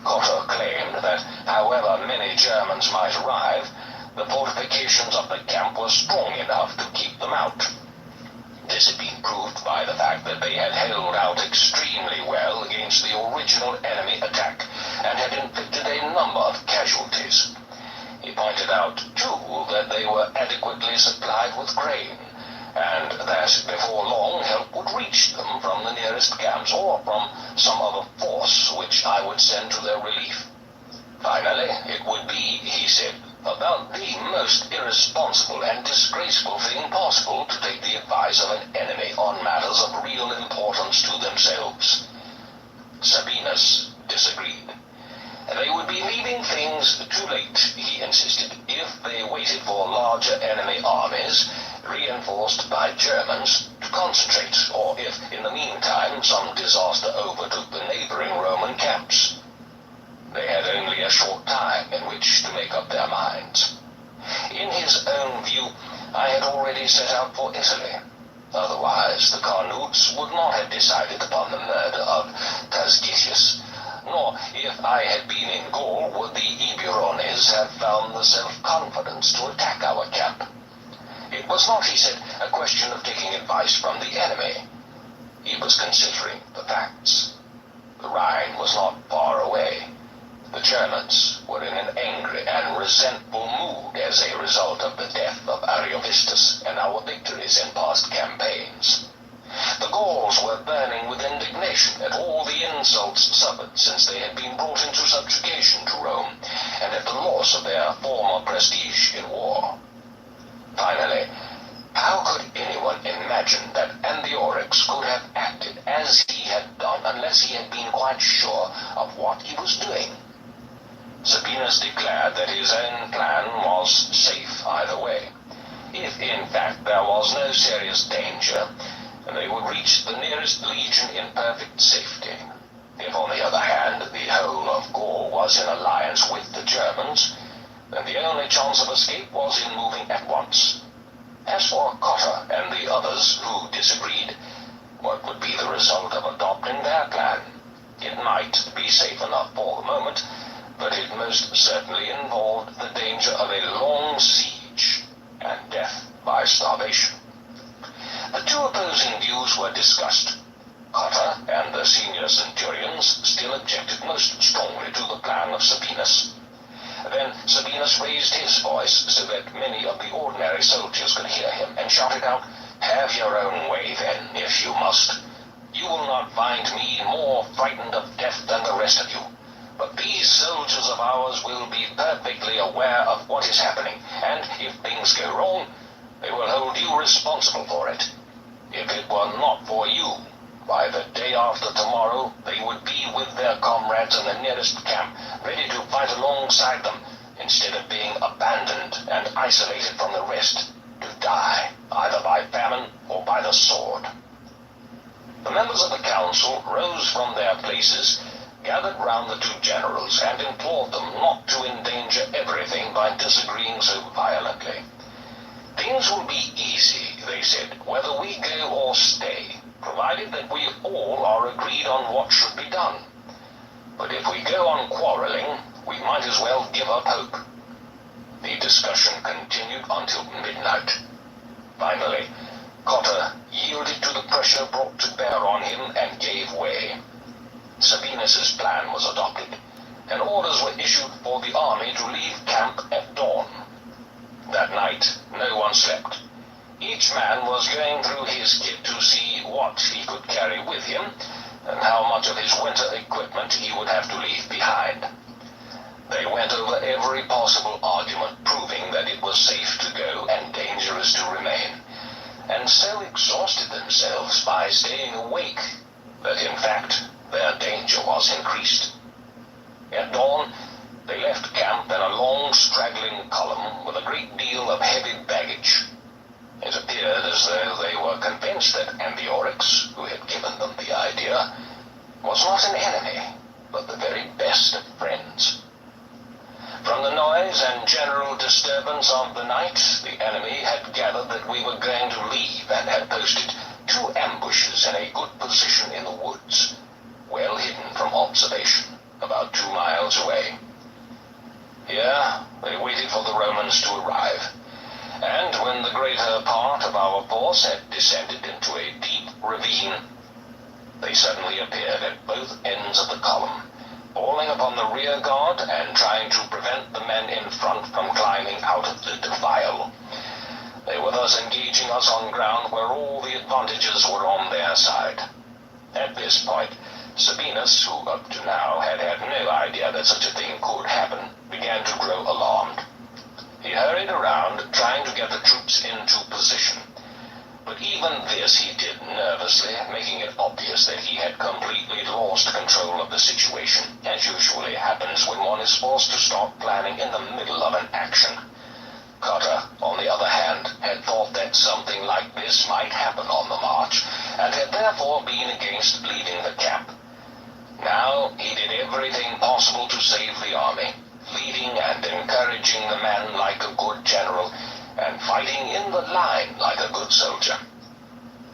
Cotta claimed that, however many Germans might arrive, the fortifications of the camp were strong enough to keep them out. This had been proved by the fact that they had held out extremely well against the original enemy attack, and had inflicted a number of casualties. He pointed out, too, that they were adequately supplied with grain, and that before long help would reach them from the nearest camps or from some other force which I would send to their relief. Finally, it would be, he said, about the most irresponsible and disgraceful thing possible to take the advice of an enemy on matters of real importance to themselves. Sabinus disagreed. They would be leaving things too late, he insisted, if they waited for larger enemy armies, reinforced by Germans, to concentrate, or if, in the meantime, some disaster overtook the neighboring Roman camps. They had only a short time in which to make up their minds. In his own view, I had already set out for Italy. Otherwise, the Carnutes would not have decided upon the murder of Tasgetius, nor, if I had been in Gaul, would the Eburones have found the self-confidence to attack our camp. It was not, he said, a question of taking advice from the enemy. He was considering the facts. The Rhine was not far away. The Germans were in an angry and resentful mood as a result of the death of Ariovistus and our victories in past campaigns. The Gauls were burning with indignation at all the insults suffered since they had been brought into subjugation to Rome, and at the loss of their former prestige in war. Finally, how could anyone imagine that Ambiorix could have acted as he had done unless he had been quite sure of what he was doing? Sabinus declared that his own plan was safe either way. If, in fact, there was no serious danger, they would reach the nearest legion in perfect safety. If, on the other hand, the whole of Gaul was in alliance with the Germans, then the only chance of escape was in moving at once. As for Cotta and the others who disagreed, what would be the result of adopting their plan? It might be safe enough for the moment, but it most certainly involved the danger of a long siege and death by starvation. The two opposing views were discussed. Cotta and the senior centurions still objected most strongly to the plan of Sabinus. Then Sabinus raised his voice so that many of the ordinary soldiers could hear him, and shouted out, "Have your own way, then, if you must. You will not find me more frightened of death than the rest of you. But these soldiers of ours will be perfectly aware of what is happening, and if things go wrong, they will hold you responsible for it. If it were not for you, by the day after tomorrow, they would be with their comrades in the nearest camp, ready to fight alongside them, instead of being abandoned and isolated from the rest, to die, either by famine or by places, gathered round the two generals and implored them not to endanger everything by disagreeing so violently. Things will be easy, they said, whether we go or stay, provided that we all are agreed on what should be done. But if we go on quarreling, we might as well give up hope. The discussion continued until midnight. Finally, Cotter yielded to the pressure brought to bear on him and gave way. Sabinus's plan was adopted, and orders were issued for the army to leave camp at dawn. That night, no one slept. Each man was going through his kit to see what he could carry with him, and how much of his winter equipment he would have to leave behind. They went over every possible argument, proving that it was safe to go and dangerous to remain, and so exhausted themselves by staying awake that in fact their danger was increased. At dawn, they left camp in a long straggling column with a great deal of heavy baggage. It appeared as though they were convinced that Ambiorix, who had given them the idea, was not an enemy, but the very best of friends. From the noise and general disturbance of the night, the enemy had gathered that we were going to leave and had posted 2 ambushes in a good position in the woods, well hidden from observation, about 2 miles away. Here, they waited for the Romans to arrive, and when the greater part of our force had descended into a deep ravine, they suddenly appeared at both ends of the column, falling upon the rear guard and trying to prevent the men in front from climbing out of the defile. They were thus engaging us on ground where all the advantages were on their side. At this point, Sabinus, who up to now had had no idea that such a thing could happen, began to grow alarmed. He hurried around, trying to get the troops into position. But even this he did nervously, making it obvious that he had completely lost control of the situation, as usually happens when one is forced to start planning in the middle of an action. Cotter, on the other hand, had thought that something like this might happen on the march, and had therefore been against leaving the camp. Now he did everything possible to save the army, leading and encouraging the men like a good general, and fighting in the line like a good soldier.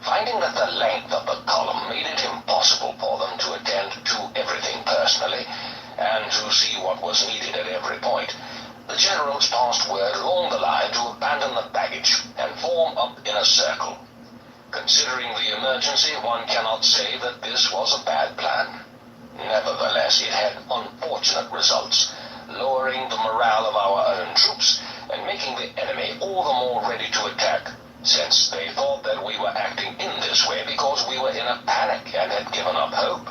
Finding that the length of the column made it impossible for them to attend to everything personally, and to see what was needed at every point, the generals passed word along the line to abandon the baggage and form up in a circle. Considering the emergency, one cannot say that this was a bad plan. Nevertheless, it had unfortunate results, lowering the morale of our own troops and making the enemy all the more ready to attack, since they thought that we were acting in this way because we were in a panic and had given up hope.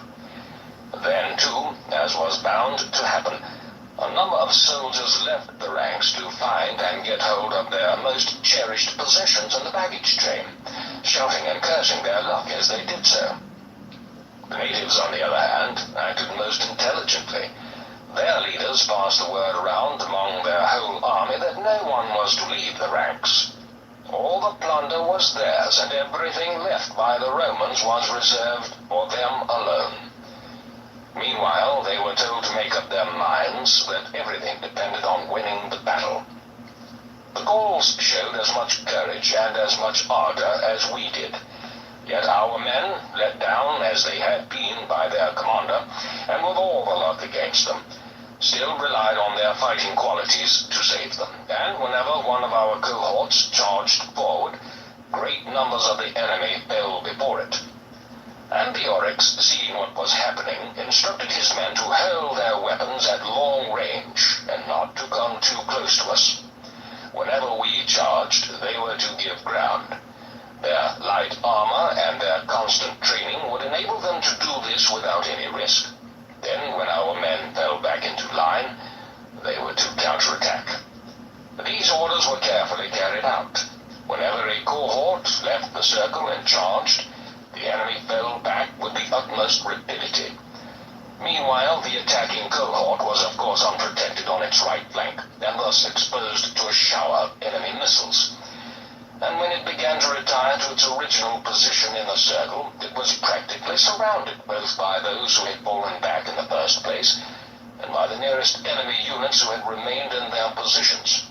Then, too, as was bound to happen, a number of soldiers left the ranks to find and get hold of their most cherished possessions in the baggage train, shouting and cursing their luck as they did so. The natives, on the other hand, acted most intelligently. Their leaders passed the word around among their whole army that no one was to leave the ranks. All the plunder was theirs, and everything left by the Romans was reserved for them alone. Meanwhile, they were told to make up their minds that everything depended on winning the battle. The Gauls showed as much courage and as much ardor as we did. Yet our men, let down as they had been by their commander, and with all the luck against them, still relied on their fighting qualities to save them, and whenever one of our cohorts charged forward, great numbers of the enemy fell before it. Ambiorix, seeing what was happening, instructed his men to hurl their weapons at long range, and not to come too close to us. Whenever we charged, they were to give ground. Their light armor and their constant training would enable them to do this without any risk. Then, when our men fell back into line, they were to counterattack. These orders were carefully carried out. Whenever a cohort left the circle and charged, the enemy fell back with the utmost rapidity. Meanwhile, the attacking cohort was of course unprotected on its right flank, and thus exposed to a shower of enemy missiles. And when it began to retire, retire to its original position in the circle, it was practically surrounded both by those who had fallen back in the first place and by the nearest enemy units who had remained in their positions.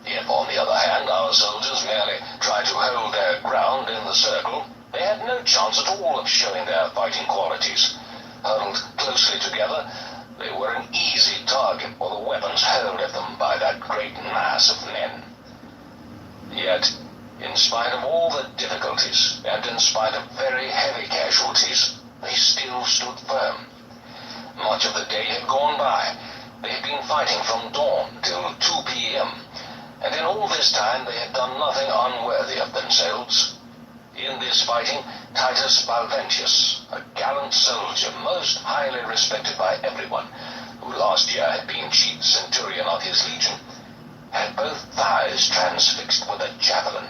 If, on the other hand, our soldiers merely tried to hold their ground in the circle, they had no chance at all of showing their fighting qualities. Huddled closely together, they were an easy target for the weapons hurled at them by that great mass of men. Yet, in spite of all the difficulties, and in spite of very heavy casualties, they still stood firm. Much of the day had gone by. They had been fighting from dawn till 2 p.m., and in all this time they had done nothing unworthy of themselves. In this fighting, Titus Balventius, a gallant soldier most highly respected by everyone, who last year had been chief centurion of his legion, had both thighs transfixed with a javelin.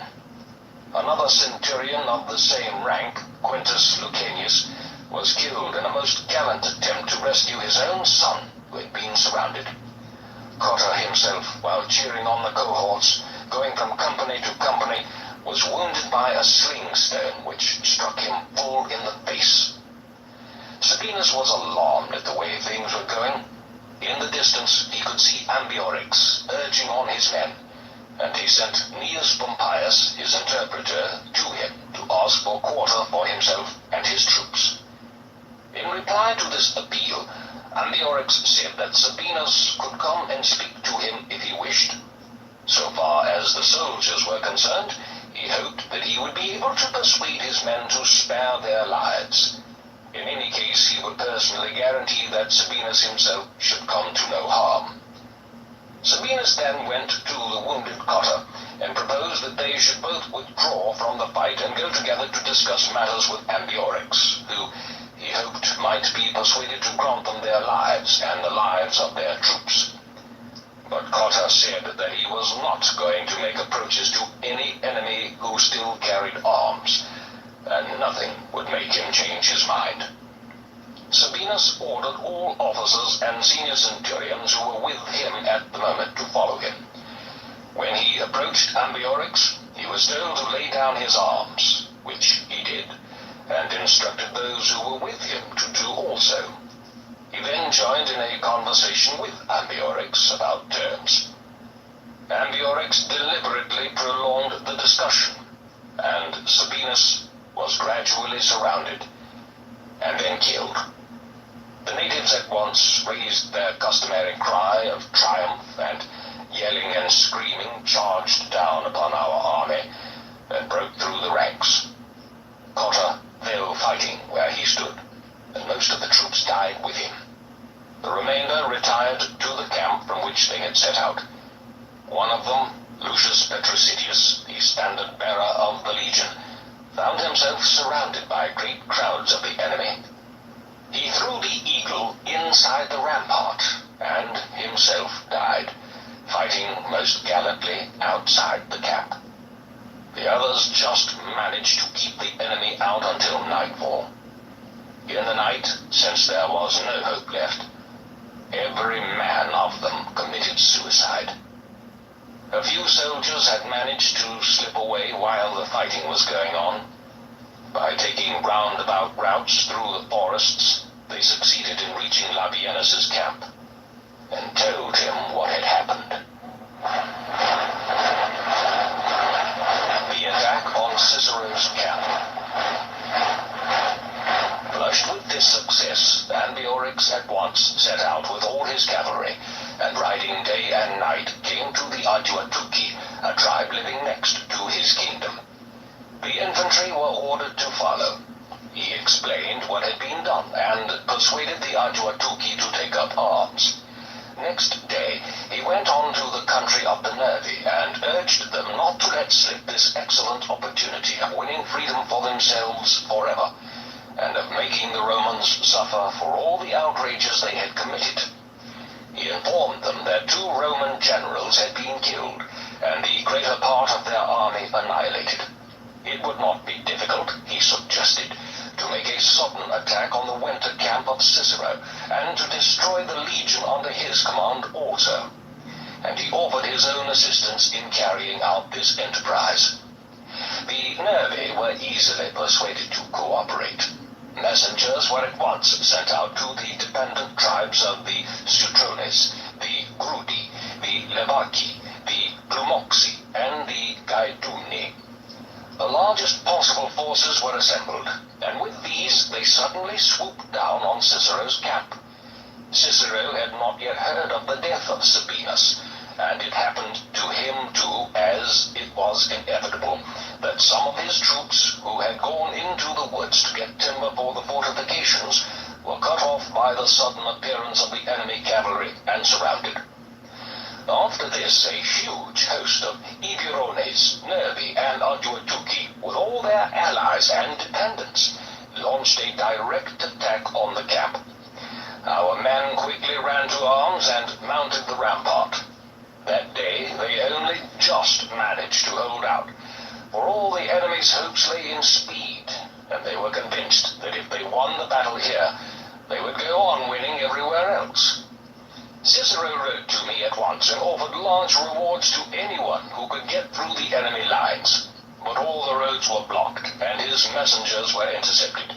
Another centurion of the same rank, Quintus Lucanius, was killed in a most gallant attempt to rescue his own son, who had been surrounded. Cotter himself, while cheering on the cohorts, going from company to company, was wounded by a sling stone which struck him full in the face. Sabinus was alarmed at the way things were going. In the distance he could see Ambiorix urging on his men, and he sent Gnaeus Pompeius, his interpreter, to him to ask for quarter for himself and his troops. In reply to this appeal, Ambiorix said that Sabinus could come and speak to him if he wished. So far as the soldiers were concerned, he hoped that he would be able to persuade his men to spare their lives. In any case, he would personally guarantee that Sabinus himself should come to no harm. Sabinus then went to the wounded Cotter and proposed that they should both withdraw from the fight and go together to discuss matters with Ambiorix, who he hoped might be persuaded to grant them their lives and the lives of their troops. But Cotter said that he was not going to make approaches to any enemy who still carried arms, and nothing would make him change his mind. Sabinus ordered all officers and senior centurions who were with him at the moment to follow him. When he approached Ambiorix, he was told to lay down his arms, which he did, and instructed those who were with him to do also. He then joined in a conversation with Ambiorix about terms. Ambiorix deliberately prolonged the discussion, and Sabinus was gradually surrounded, and then killed. The natives at once raised their customary cry of triumph, and, yelling and screaming, charged down upon our army, and broke through the ranks. Cotter fell fighting where he stood, and most of the troops died with him. The remainder retired to the camp from which they had set out. One of them, Lucius Petrosidius, the standard-bearer of the legion, found himself surrounded by great crowds of the enemy. He threw the eagle inside the rampart, and himself died, fighting most gallantly outside the camp. The others just managed to keep the enemy out until nightfall. In the night, since there was no hope left, every man of them committed suicide. A few soldiers had managed to slip away while the fighting was going on. By taking roundabout routes through the forests, they succeeded in reaching Labienus's camp, and told him what had happened. The attack on Cicero's camp. Flushed with this success, Ambiorix at once set out with all his cavalry, and riding day and night came to the Aduatuci, a tribe living next to his kingdom. The infantry were ordered to follow. He explained what had been done, and persuaded the Aduatuci to take up arms. Next day, he went on to the country of the Nervi, and urged them not to let slip this excellent opportunity of winning freedom for themselves forever, and of making the Romans suffer for all the outrages they had committed. He informed them that 2 Roman generals had been killed, and the greater part of their army annihilated. It would not be difficult, he suggested, to make a sudden attack on the winter camp of Cicero, and to destroy the legion under his command also. And he offered his own assistance in carrying out this enterprise. The Nervi were easily persuaded to cooperate. Messengers were at once sent out to the dependent tribes of the Sutrones, the Grudi, the Levaki, the Plumoxi, and the Gaiduni. The largest possible forces were assembled, and with these they suddenly swooped down on Cicero's camp. Cicero had not yet heard of the death of Sabinus, and it happened to him too, as it was inevitable, that some of his troops, who had gone into the woods to get timber for the fortifications, were cut off by the sudden appearance of the enemy cavalry and surrounded. After this, a huge host of Eburones, Nervi, and Arduatuci, with all their allies and dependents, launched a direct attack on the camp. Our men quickly ran to arms and mounted the rampart. That day they only just managed to hold out, for all the enemy's hopes lay in speed, and they were convinced that if they won the battle here, they would go on winning everywhere else. Cicero wrote to me at once and offered large rewards to anyone who could get through the enemy lines, but all the roads were blocked and his messengers were intercepted.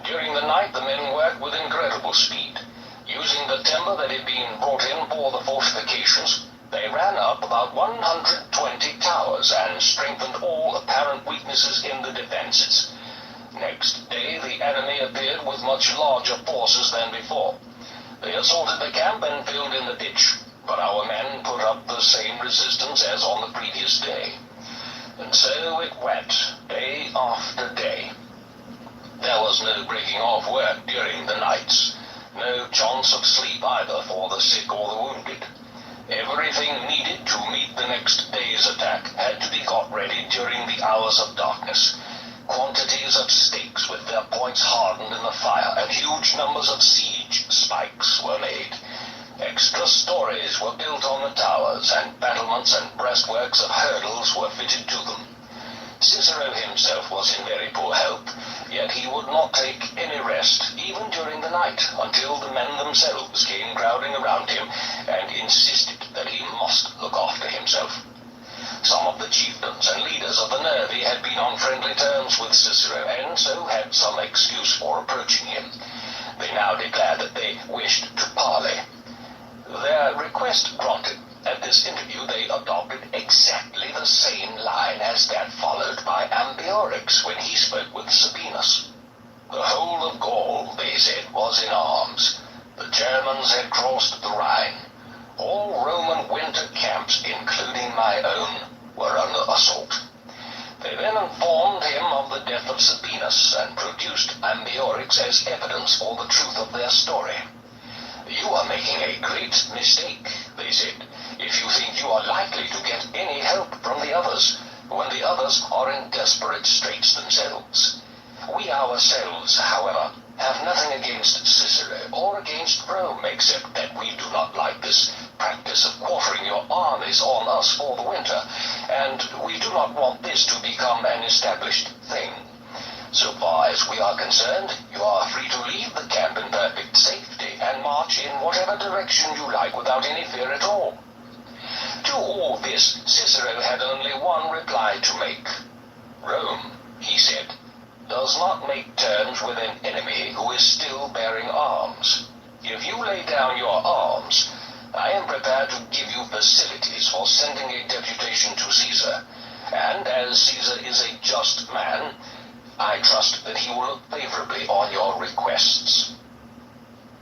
During the night the men worked with incredible speed. Using the timber that had been brought in for the fortifications, they ran up about 120 towers and strengthened all apparent weaknesses in the defenses. Next day the enemy appeared with much larger forces than before. They assaulted the camp and filled in the ditch, but our men put up the same resistance as on the previous day. And so it went, day after day. There was no breaking off work during the nights, no chance of sleep either for the sick or the wounded. Everything needed to meet the next day's attack had to be got ready during the hours of darkness. Quantities of stakes with their points hardened in the fire, and huge numbers of siege spikes were made. Extra stories were built on the towers, and battlements and breastworks of hurdles were fitted to them. Cicero himself was in very poor health, yet he would not take any rest, even during the night, until the men themselves came crowding around him and insisted that he must look after himself. Some of the chieftains and leaders of the Nervi had been on friendly terms with Cicero, and so had some excuse for approaching him. They now declared that they wished to parley. Their request granted, at this interview they adopted exactly the same line as that followed by Ambiorix when he spoke with Sabinus. The whole of Gaul, they said, was in arms. The Germans had crossed the Rhine. All Roman winter camps, including my own, were under assault. They then informed him of the death of Sabinus and produced Ambiorix as evidence for the truth of their story. You are making a great mistake, they said, if you think you are likely to get any help from the others, when the others are in desperate straits themselves. We ourselves, however, have nothing against Cicero or against Rome, except that we do not like this practice of quartering your armies on us for the winter, and we do not want this to become an established thing. So far as we are concerned, you are free to leave the camp in perfect safety and march in whatever direction you like without any fear at all. To all this, Cicero had only one reply to make. Rome, he said, does not make terms with an enemy who is still bearing arms. If you lay down your arms, I am prepared to give you facilities for sending a deputation to Caesar, and as Caesar is a just man, I trust that he will look favorably on your requests.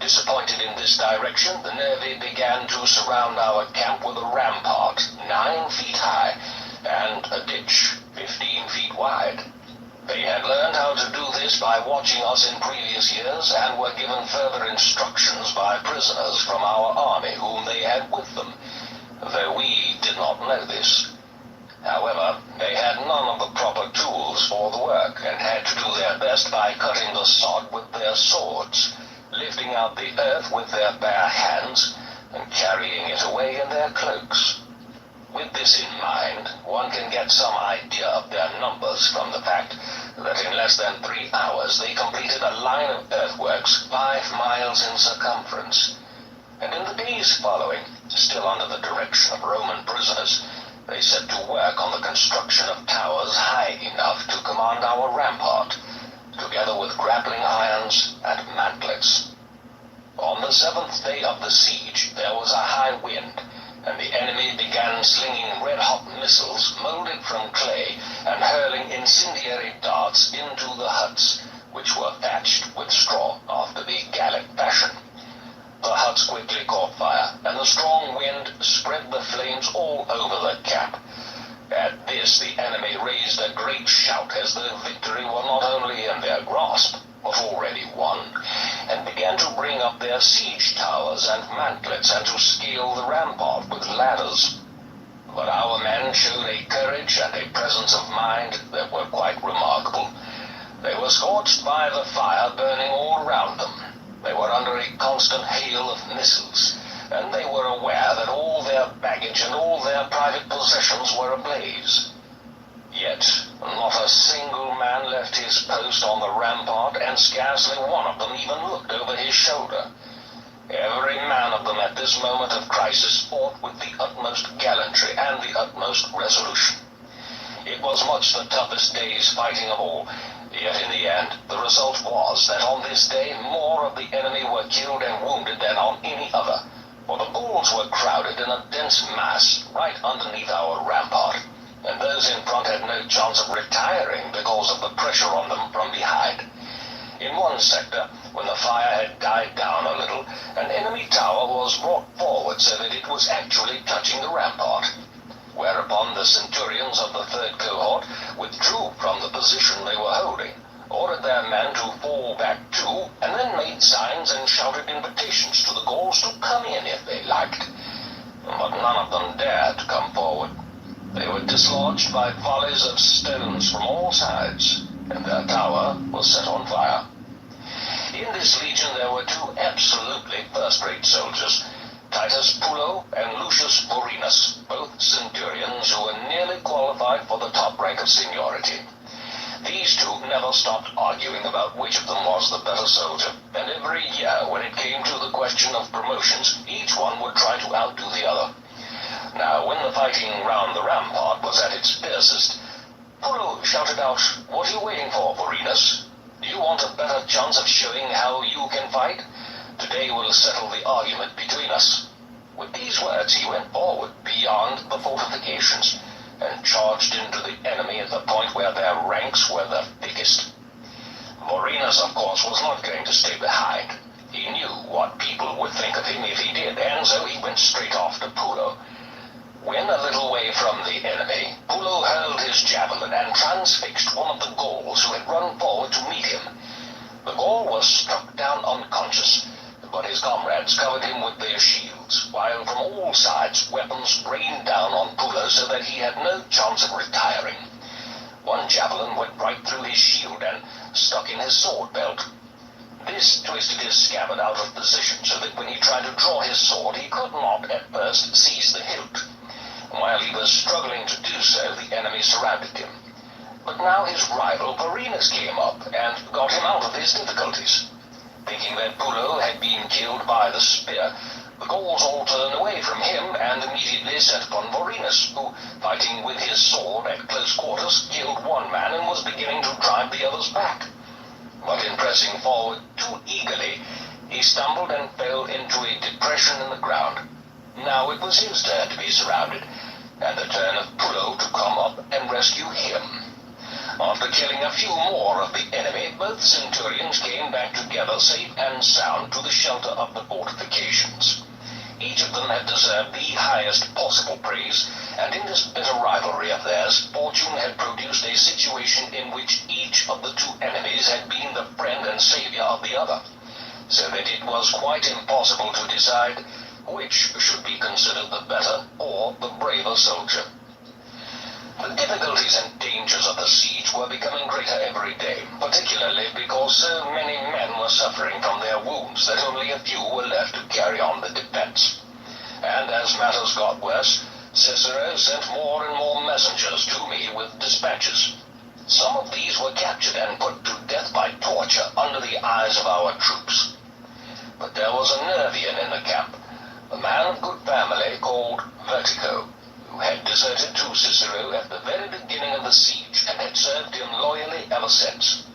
Disappointed in this direction, the Nervi began to surround our camp with a rampart 9 feet high and a ditch 15 feet wide. They had learned how to do this by watching us in previous years and were given further instructions by prisoners from our army whom they had with them, though we did not know this. However, they had none of the proper tools for the work and had to do their best by cutting the sod with their swords, lifting out the earth with their bare hands, and carrying it away in their cloaks. With this in mind, one can get some idea of their numbers from the fact that in less than 3 hours they completed a line of earthworks 5 miles in circumference. And in the days following, still under the direction of Roman prisoners, they set to work on the construction of towers high enough to command our rampart, together with grappling irons and mantlets. On the 7th day of the siege, there was a high wind, and the enemy began slinging red-hot missiles molded from clay and hurling incendiary darts into the huts, which were thatched with straw after the Gallic fashion. The huts quickly caught fire, and the strong wind spread the flames all over the camp. At this, the enemy raised a great shout, as though victory were not only in their grasp, but already won, and began to bring up their siege towers and mantlets, and to scale the rampart with ladders. But our men showed a courage and a presence of mind that were quite remarkable. They were scorched by the fire burning all around them. They were under a constant hail of missiles, and they were aware that all their baggage and all their private possessions were ablaze. Yet not a single man left his post on the rampart, and scarcely one of them even looked over his shoulder. Every man of them at this moment of crisis fought with the utmost gallantry and the utmost resolution. It was much the toughest day's fighting of all, yet in the end the result was that on this day more of the enemy were killed and wounded than on any other, for the Gauls were crowded in a dense mass right underneath our rampart, and those in front had no chance of retiring because of the pressure on them from behind. In one sector, when the fire had died down a little, an enemy tower was brought forward so that it was actually touching the rampart, whereupon the centurions of the 3rd cohort withdrew from the position they were holding, ordered their men to fall back too, and then made signs and shouted invitations to the Gauls to come in if they liked. But none of them dared to come forward. They were dislodged by volleys of stones from all sides, and their tower was set on fire. In this legion there were 2 absolutely first-rate soldiers, Titus Pullo and Lucius Vorenus, both centurions who were nearly qualified for the top rank of seniority. These 2 never stopped arguing about which of them was the better soldier, and every year when it came to the question of promotions, each one would try to outdo the other. Now, when the fighting round the rampart was at its fiercest, Pullo shouted out, "What are you waiting for, Vorenus? Do you want a better chance of showing how you can fight? Today will settle the argument between us." With these words he went forward beyond the fortifications, and charged into the enemy at the point where their ranks were the thickest. Vorenus, of course, was not going to stay behind. He knew what people would think of him if he did, and so he went straight off to Pullo. When a little way from the enemy, Pullo hurled his javelin and transfixed one of the Gauls who had run forward to meet him. The Gaul was struck down unconscious, but his comrades covered him with their shields, while from all sides weapons rained down on Pullo so that he had no chance of retiring. One javelin went right through his shield and stuck in his sword belt. This twisted his scabbard out of position so that when he tried to draw his sword he could not at first seize the hilt. While he was struggling to do so, the enemy surrounded him. But now his rival Vorenus came up and got him out of his difficulties. Thinking that Pullo had been killed by the spear, the Gauls all turned away from him and immediately set upon Vorenus, who, fighting with his sword at close quarters, killed one man and was beginning to drive the others back. But in pressing forward too eagerly, he stumbled and fell into a depression in the ground. Now it was his turn to be surrounded, and the turn of Pullo to come up and rescue him. After killing a few more of the enemy, both centurions came back together safe and sound to the shelter of the fortifications. Each of them had deserved the highest possible praise, and in this bitter rivalry of theirs, fortune had produced a situation in which each of the 2 enemies had been the friend and savior of the other, so that it was quite impossible to decide which should be considered the better or the braver soldier. The difficulties and dangers of the siege were becoming greater every day, particularly because so many men were suffering from their wounds that only a few were left to carry on the defense. And as matters got worse, Cicero sent more and more messengers to me with dispatches. Some of these were captured and put to death by torture under the eyes of our troops. But there was a Nervian in the camp, a man of good family called Vertigo, who had deserted to ever since.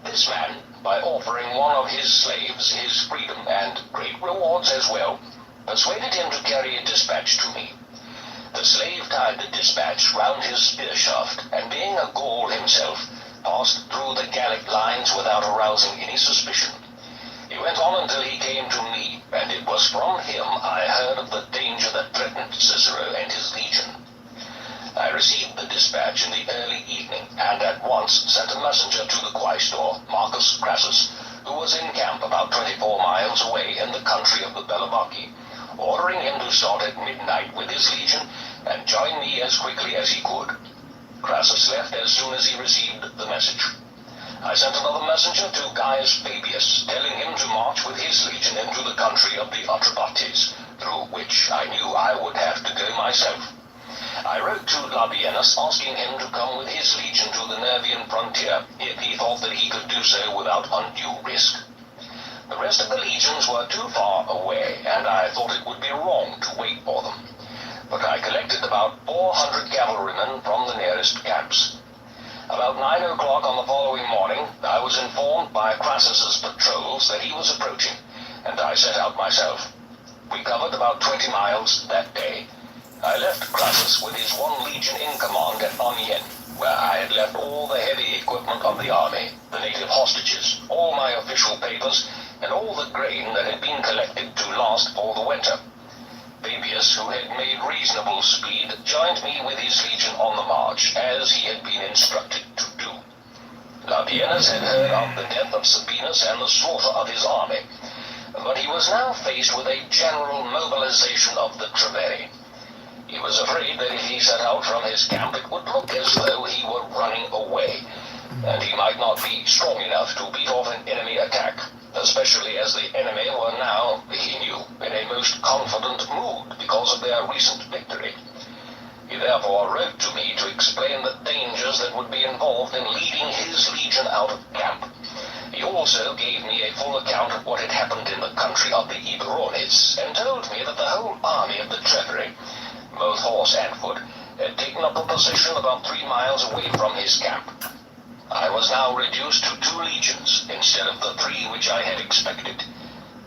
This man, by offering one of his slaves his freedom and great rewards as well, persuaded him to carry a dispatch to me. The slave tied the dispatch round his spear shaft, and being a Gaul himself, passed through the Gallic lines without arousing any suspicion. He went on until he came to me, and it was from him I heard of the danger that threatened Cicero and his legion. I received the dispatch in the early evening, and at once sent a messenger to the quaestor, Marcus Crassus, who was in camp about 24 miles away in the country of the Bellovaci, ordering him to start at midnight with his legion and join me as quickly as he could. Crassus left as soon as he received the message. I sent another messenger to Gaius Fabius, telling him to march with his legion into the country of the Atrebates, through which I knew I would have to go myself. I wrote to Labienus asking him to come with his legion to the Nervian frontier if he thought that he could do so without undue risk. The rest of the legions were too far away, and I thought it would be wrong to wait for them. But I collected about 400 cavalrymen from the nearest camps. About 9 o'clock on the following morning, I was informed by Crassus's patrols that he was approaching, and I set out myself. We covered about 20 miles that day. I left Crassus with his one legion in command at Amiens, where I had left all the heavy equipment of the army, the native hostages, all my official papers, and all the grain that had been collected to last for the winter. Fabius, who had made reasonable speed, joined me with his legion on the march, as he had been instructed to do. Labienus had heard of the death of Sabinus and the slaughter of his army, but he was now faced with a general mobilization of the Treveri. He was afraid that if he set out from his camp, it would look as though he were running away, and he might not be strong enough to beat off an enemy attack, especially as the enemy were now, he knew, in a most confident mood because of their recent victory. He therefore wrote to me to explain the dangers that would be involved in leading his legion out of camp. He also gave me a full account of what had happened in the country of the Eburones, and told me that the whole army of the Treveri, both horse and foot, had taken up a position about 3 miles away from his camp. I was now reduced to 2 legions instead of the 3 which I had expected,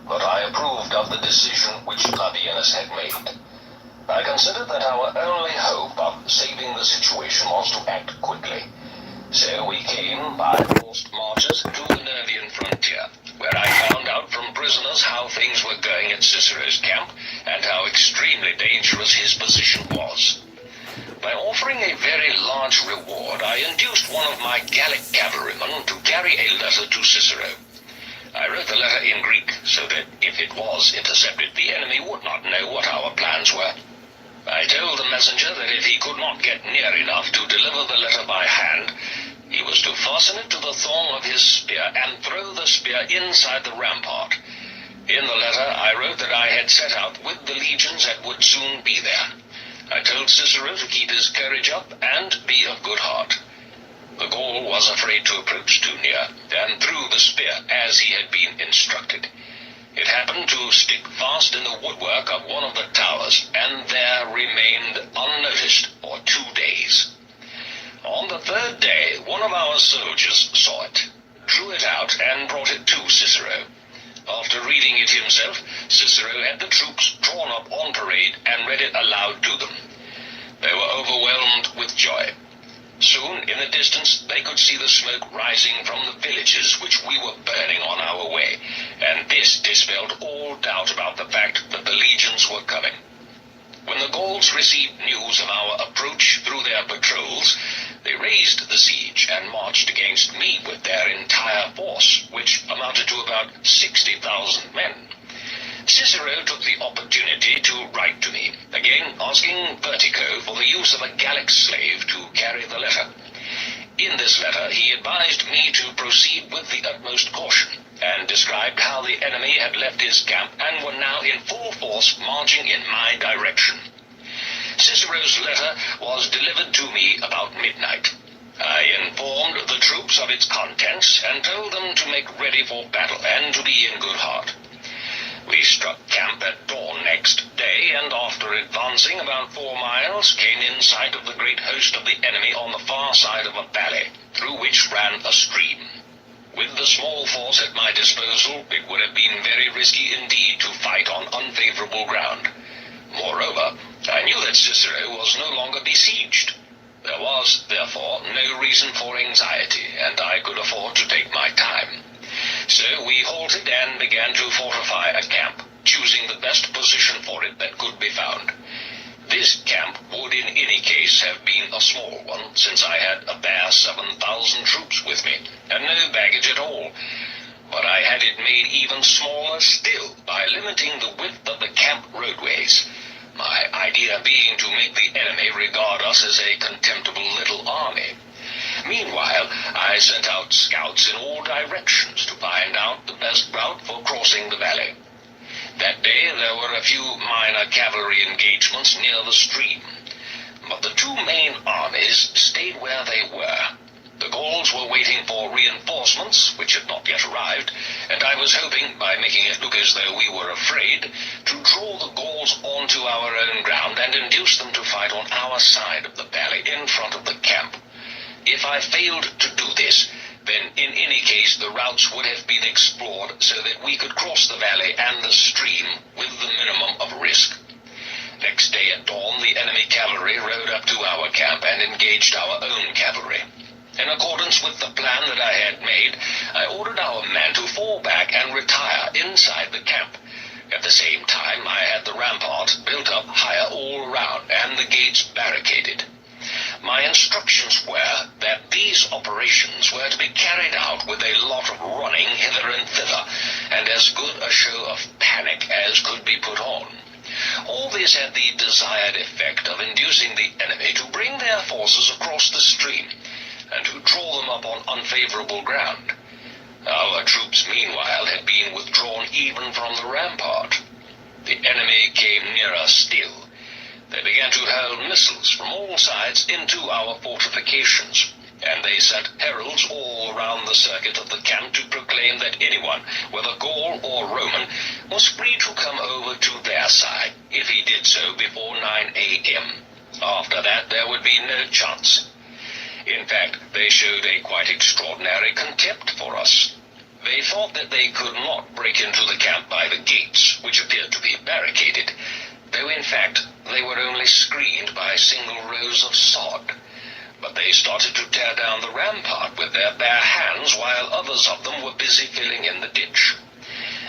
but I approved of the decision which Labienus had made. I considered that our only hope of saving the situation was to act quickly. So we came by forced marches to the Nervian frontier, where I found out from prisoners how things were going at Cicero's camp and how extremely dangerous his position was. By offering a very large reward, I induced one of my Gallic cavalrymen to carry a letter to Cicero. I wrote the letter in Greek, so that if it was intercepted, the enemy would not know what our plans were. I told the messenger that if he could not get near enough to deliver the letter by hand, he was to fasten it to the thong of his spear and throw the spear inside the rampart. In the letter I wrote that I had set out with the legions and would soon be there. I told Cicero to keep his courage up and be of good heart. The Gaul was afraid to approach too near, and threw the spear as he had been instructed. It happened to stick fast in the woodwork of one of the towers, and there remained unnoticed for 2 days. On the 3rd day, one of our soldiers saw it, drew it out, and brought it to Cicero. After reading it himself, Cicero had the troops drawn up on parade and read it aloud to them. They were overwhelmed with joy. Soon, in the distance, they could see the smoke rising from the villages which we were burning on our way, and this dispelled all doubt about the fact that the legions were coming. When the Gauls received news of our approach through their patrols, they raised the siege and marched against me with their entire force, which amounted to about 60,000 men. Cicero took the opportunity to write to me, again asking Vertico for the use of a Gallic slave to carry the letter. In this letter he advised me to proceed with the utmost caution, and described how the enemy had left his camp and were now in full force marching in my direction. Cicero's letter was delivered to me about midnight. I informed the troops of its contents and told them to make ready for battle and to be in good heart. We struck camp at dawn next day, and after advancing about 4 miles, came in sight of the great host of the enemy on the far side of a valley, through which ran a stream. With the small force at my disposal, it would have been very risky indeed to fight on unfavorable ground. Moreover, I knew that Cicero was no longer besieged. There was, therefore, no reason for anxiety, and I could afford to take my time. So we halted and began to fortify a camp, choosing the best position for it that could be found. This camp would in any case have been a small one, since I had a bare 7,000 troops with me, and no baggage at all. But I had it made even smaller still by limiting the width of the camp roadways. My idea being to make the enemy regard us as a contemptible little army. Meanwhile, I sent out scouts in all directions to find out the best route for crossing the valley. That day there were a few minor cavalry engagements near the stream, but the two main armies stayed where they were. The Gauls were waiting for reinforcements, which had not yet arrived, and I was hoping, by making it look as though we were afraid, to draw the Gauls onto our own ground and induce them to fight on our side of the valley in front of the camp. If I failed to do this, then in any case the routes would have been explored so that we could cross the valley and the stream with the minimum of risk. Next day at dawn, the enemy cavalry rode up to our camp and engaged our own cavalry. In accordance with the plan that I had made, I ordered our men to fall back and retire inside the camp. At the same time, I had the rampart built up higher all around and the gates barricaded. My instructions were that these operations were to be carried out with a lot of running hither and thither, and as good a show of panic as could be put on. All this had the desired effect of inducing the enemy to bring their forces across the stream, and to draw them up on unfavorable ground. Our troops, meanwhile, had been withdrawn even from the rampart. The enemy came nearer still. They began to hurl missiles from all sides into our fortifications, and they sent heralds all around the circuit of the camp to proclaim that anyone, whether Gaul or Roman, was free to come over to their side, if he did so before 9 a.m. After that, there would be no chance. In fact, they showed a quite extraordinary contempt for us. They thought that they could not break into the camp by the gates, which appeared to be barricaded, though in fact they were only screened by single rows of sod. But they started to tear down the rampart with their bare hands, while others of them were busy filling in the ditch.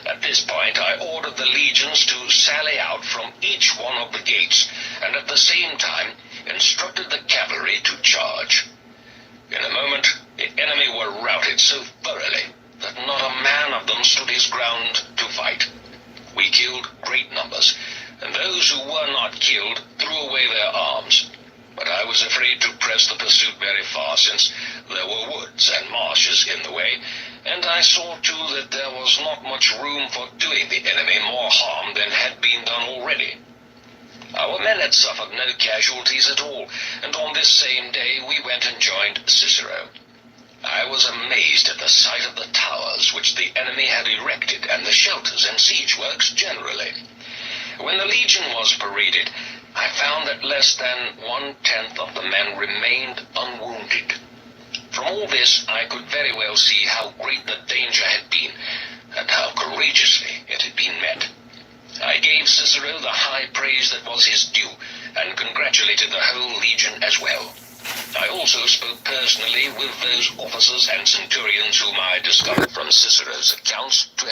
At this point I ordered the legions to sally out from each one of the gates, and at the same time instructed the cavalry to charge. In a moment, the enemy were routed so thoroughly that not a man of them stood his ground to fight. We killed great numbers, and those who were not killed threw away their arms. But I was afraid to press the pursuit very far, since there were woods and marshes in the way, and I saw too that there was not much room for doing the enemy more harm than had been done already. Our men had suffered no casualties at all, and on this same day we went and joined Cicero. I was amazed at the sight of the towers which the enemy had erected, and the shelters and siege works generally. When the legion was paraded, I found that less than 1/10 of the men remained unwounded. From all this I could very well see how great the danger had been, and how courageously it had been met. I gave Cicero the high praise that was his due, and congratulated the whole legion as well. I also spoke personally with those officers and centurions whom I discovered from Cicero's accounts to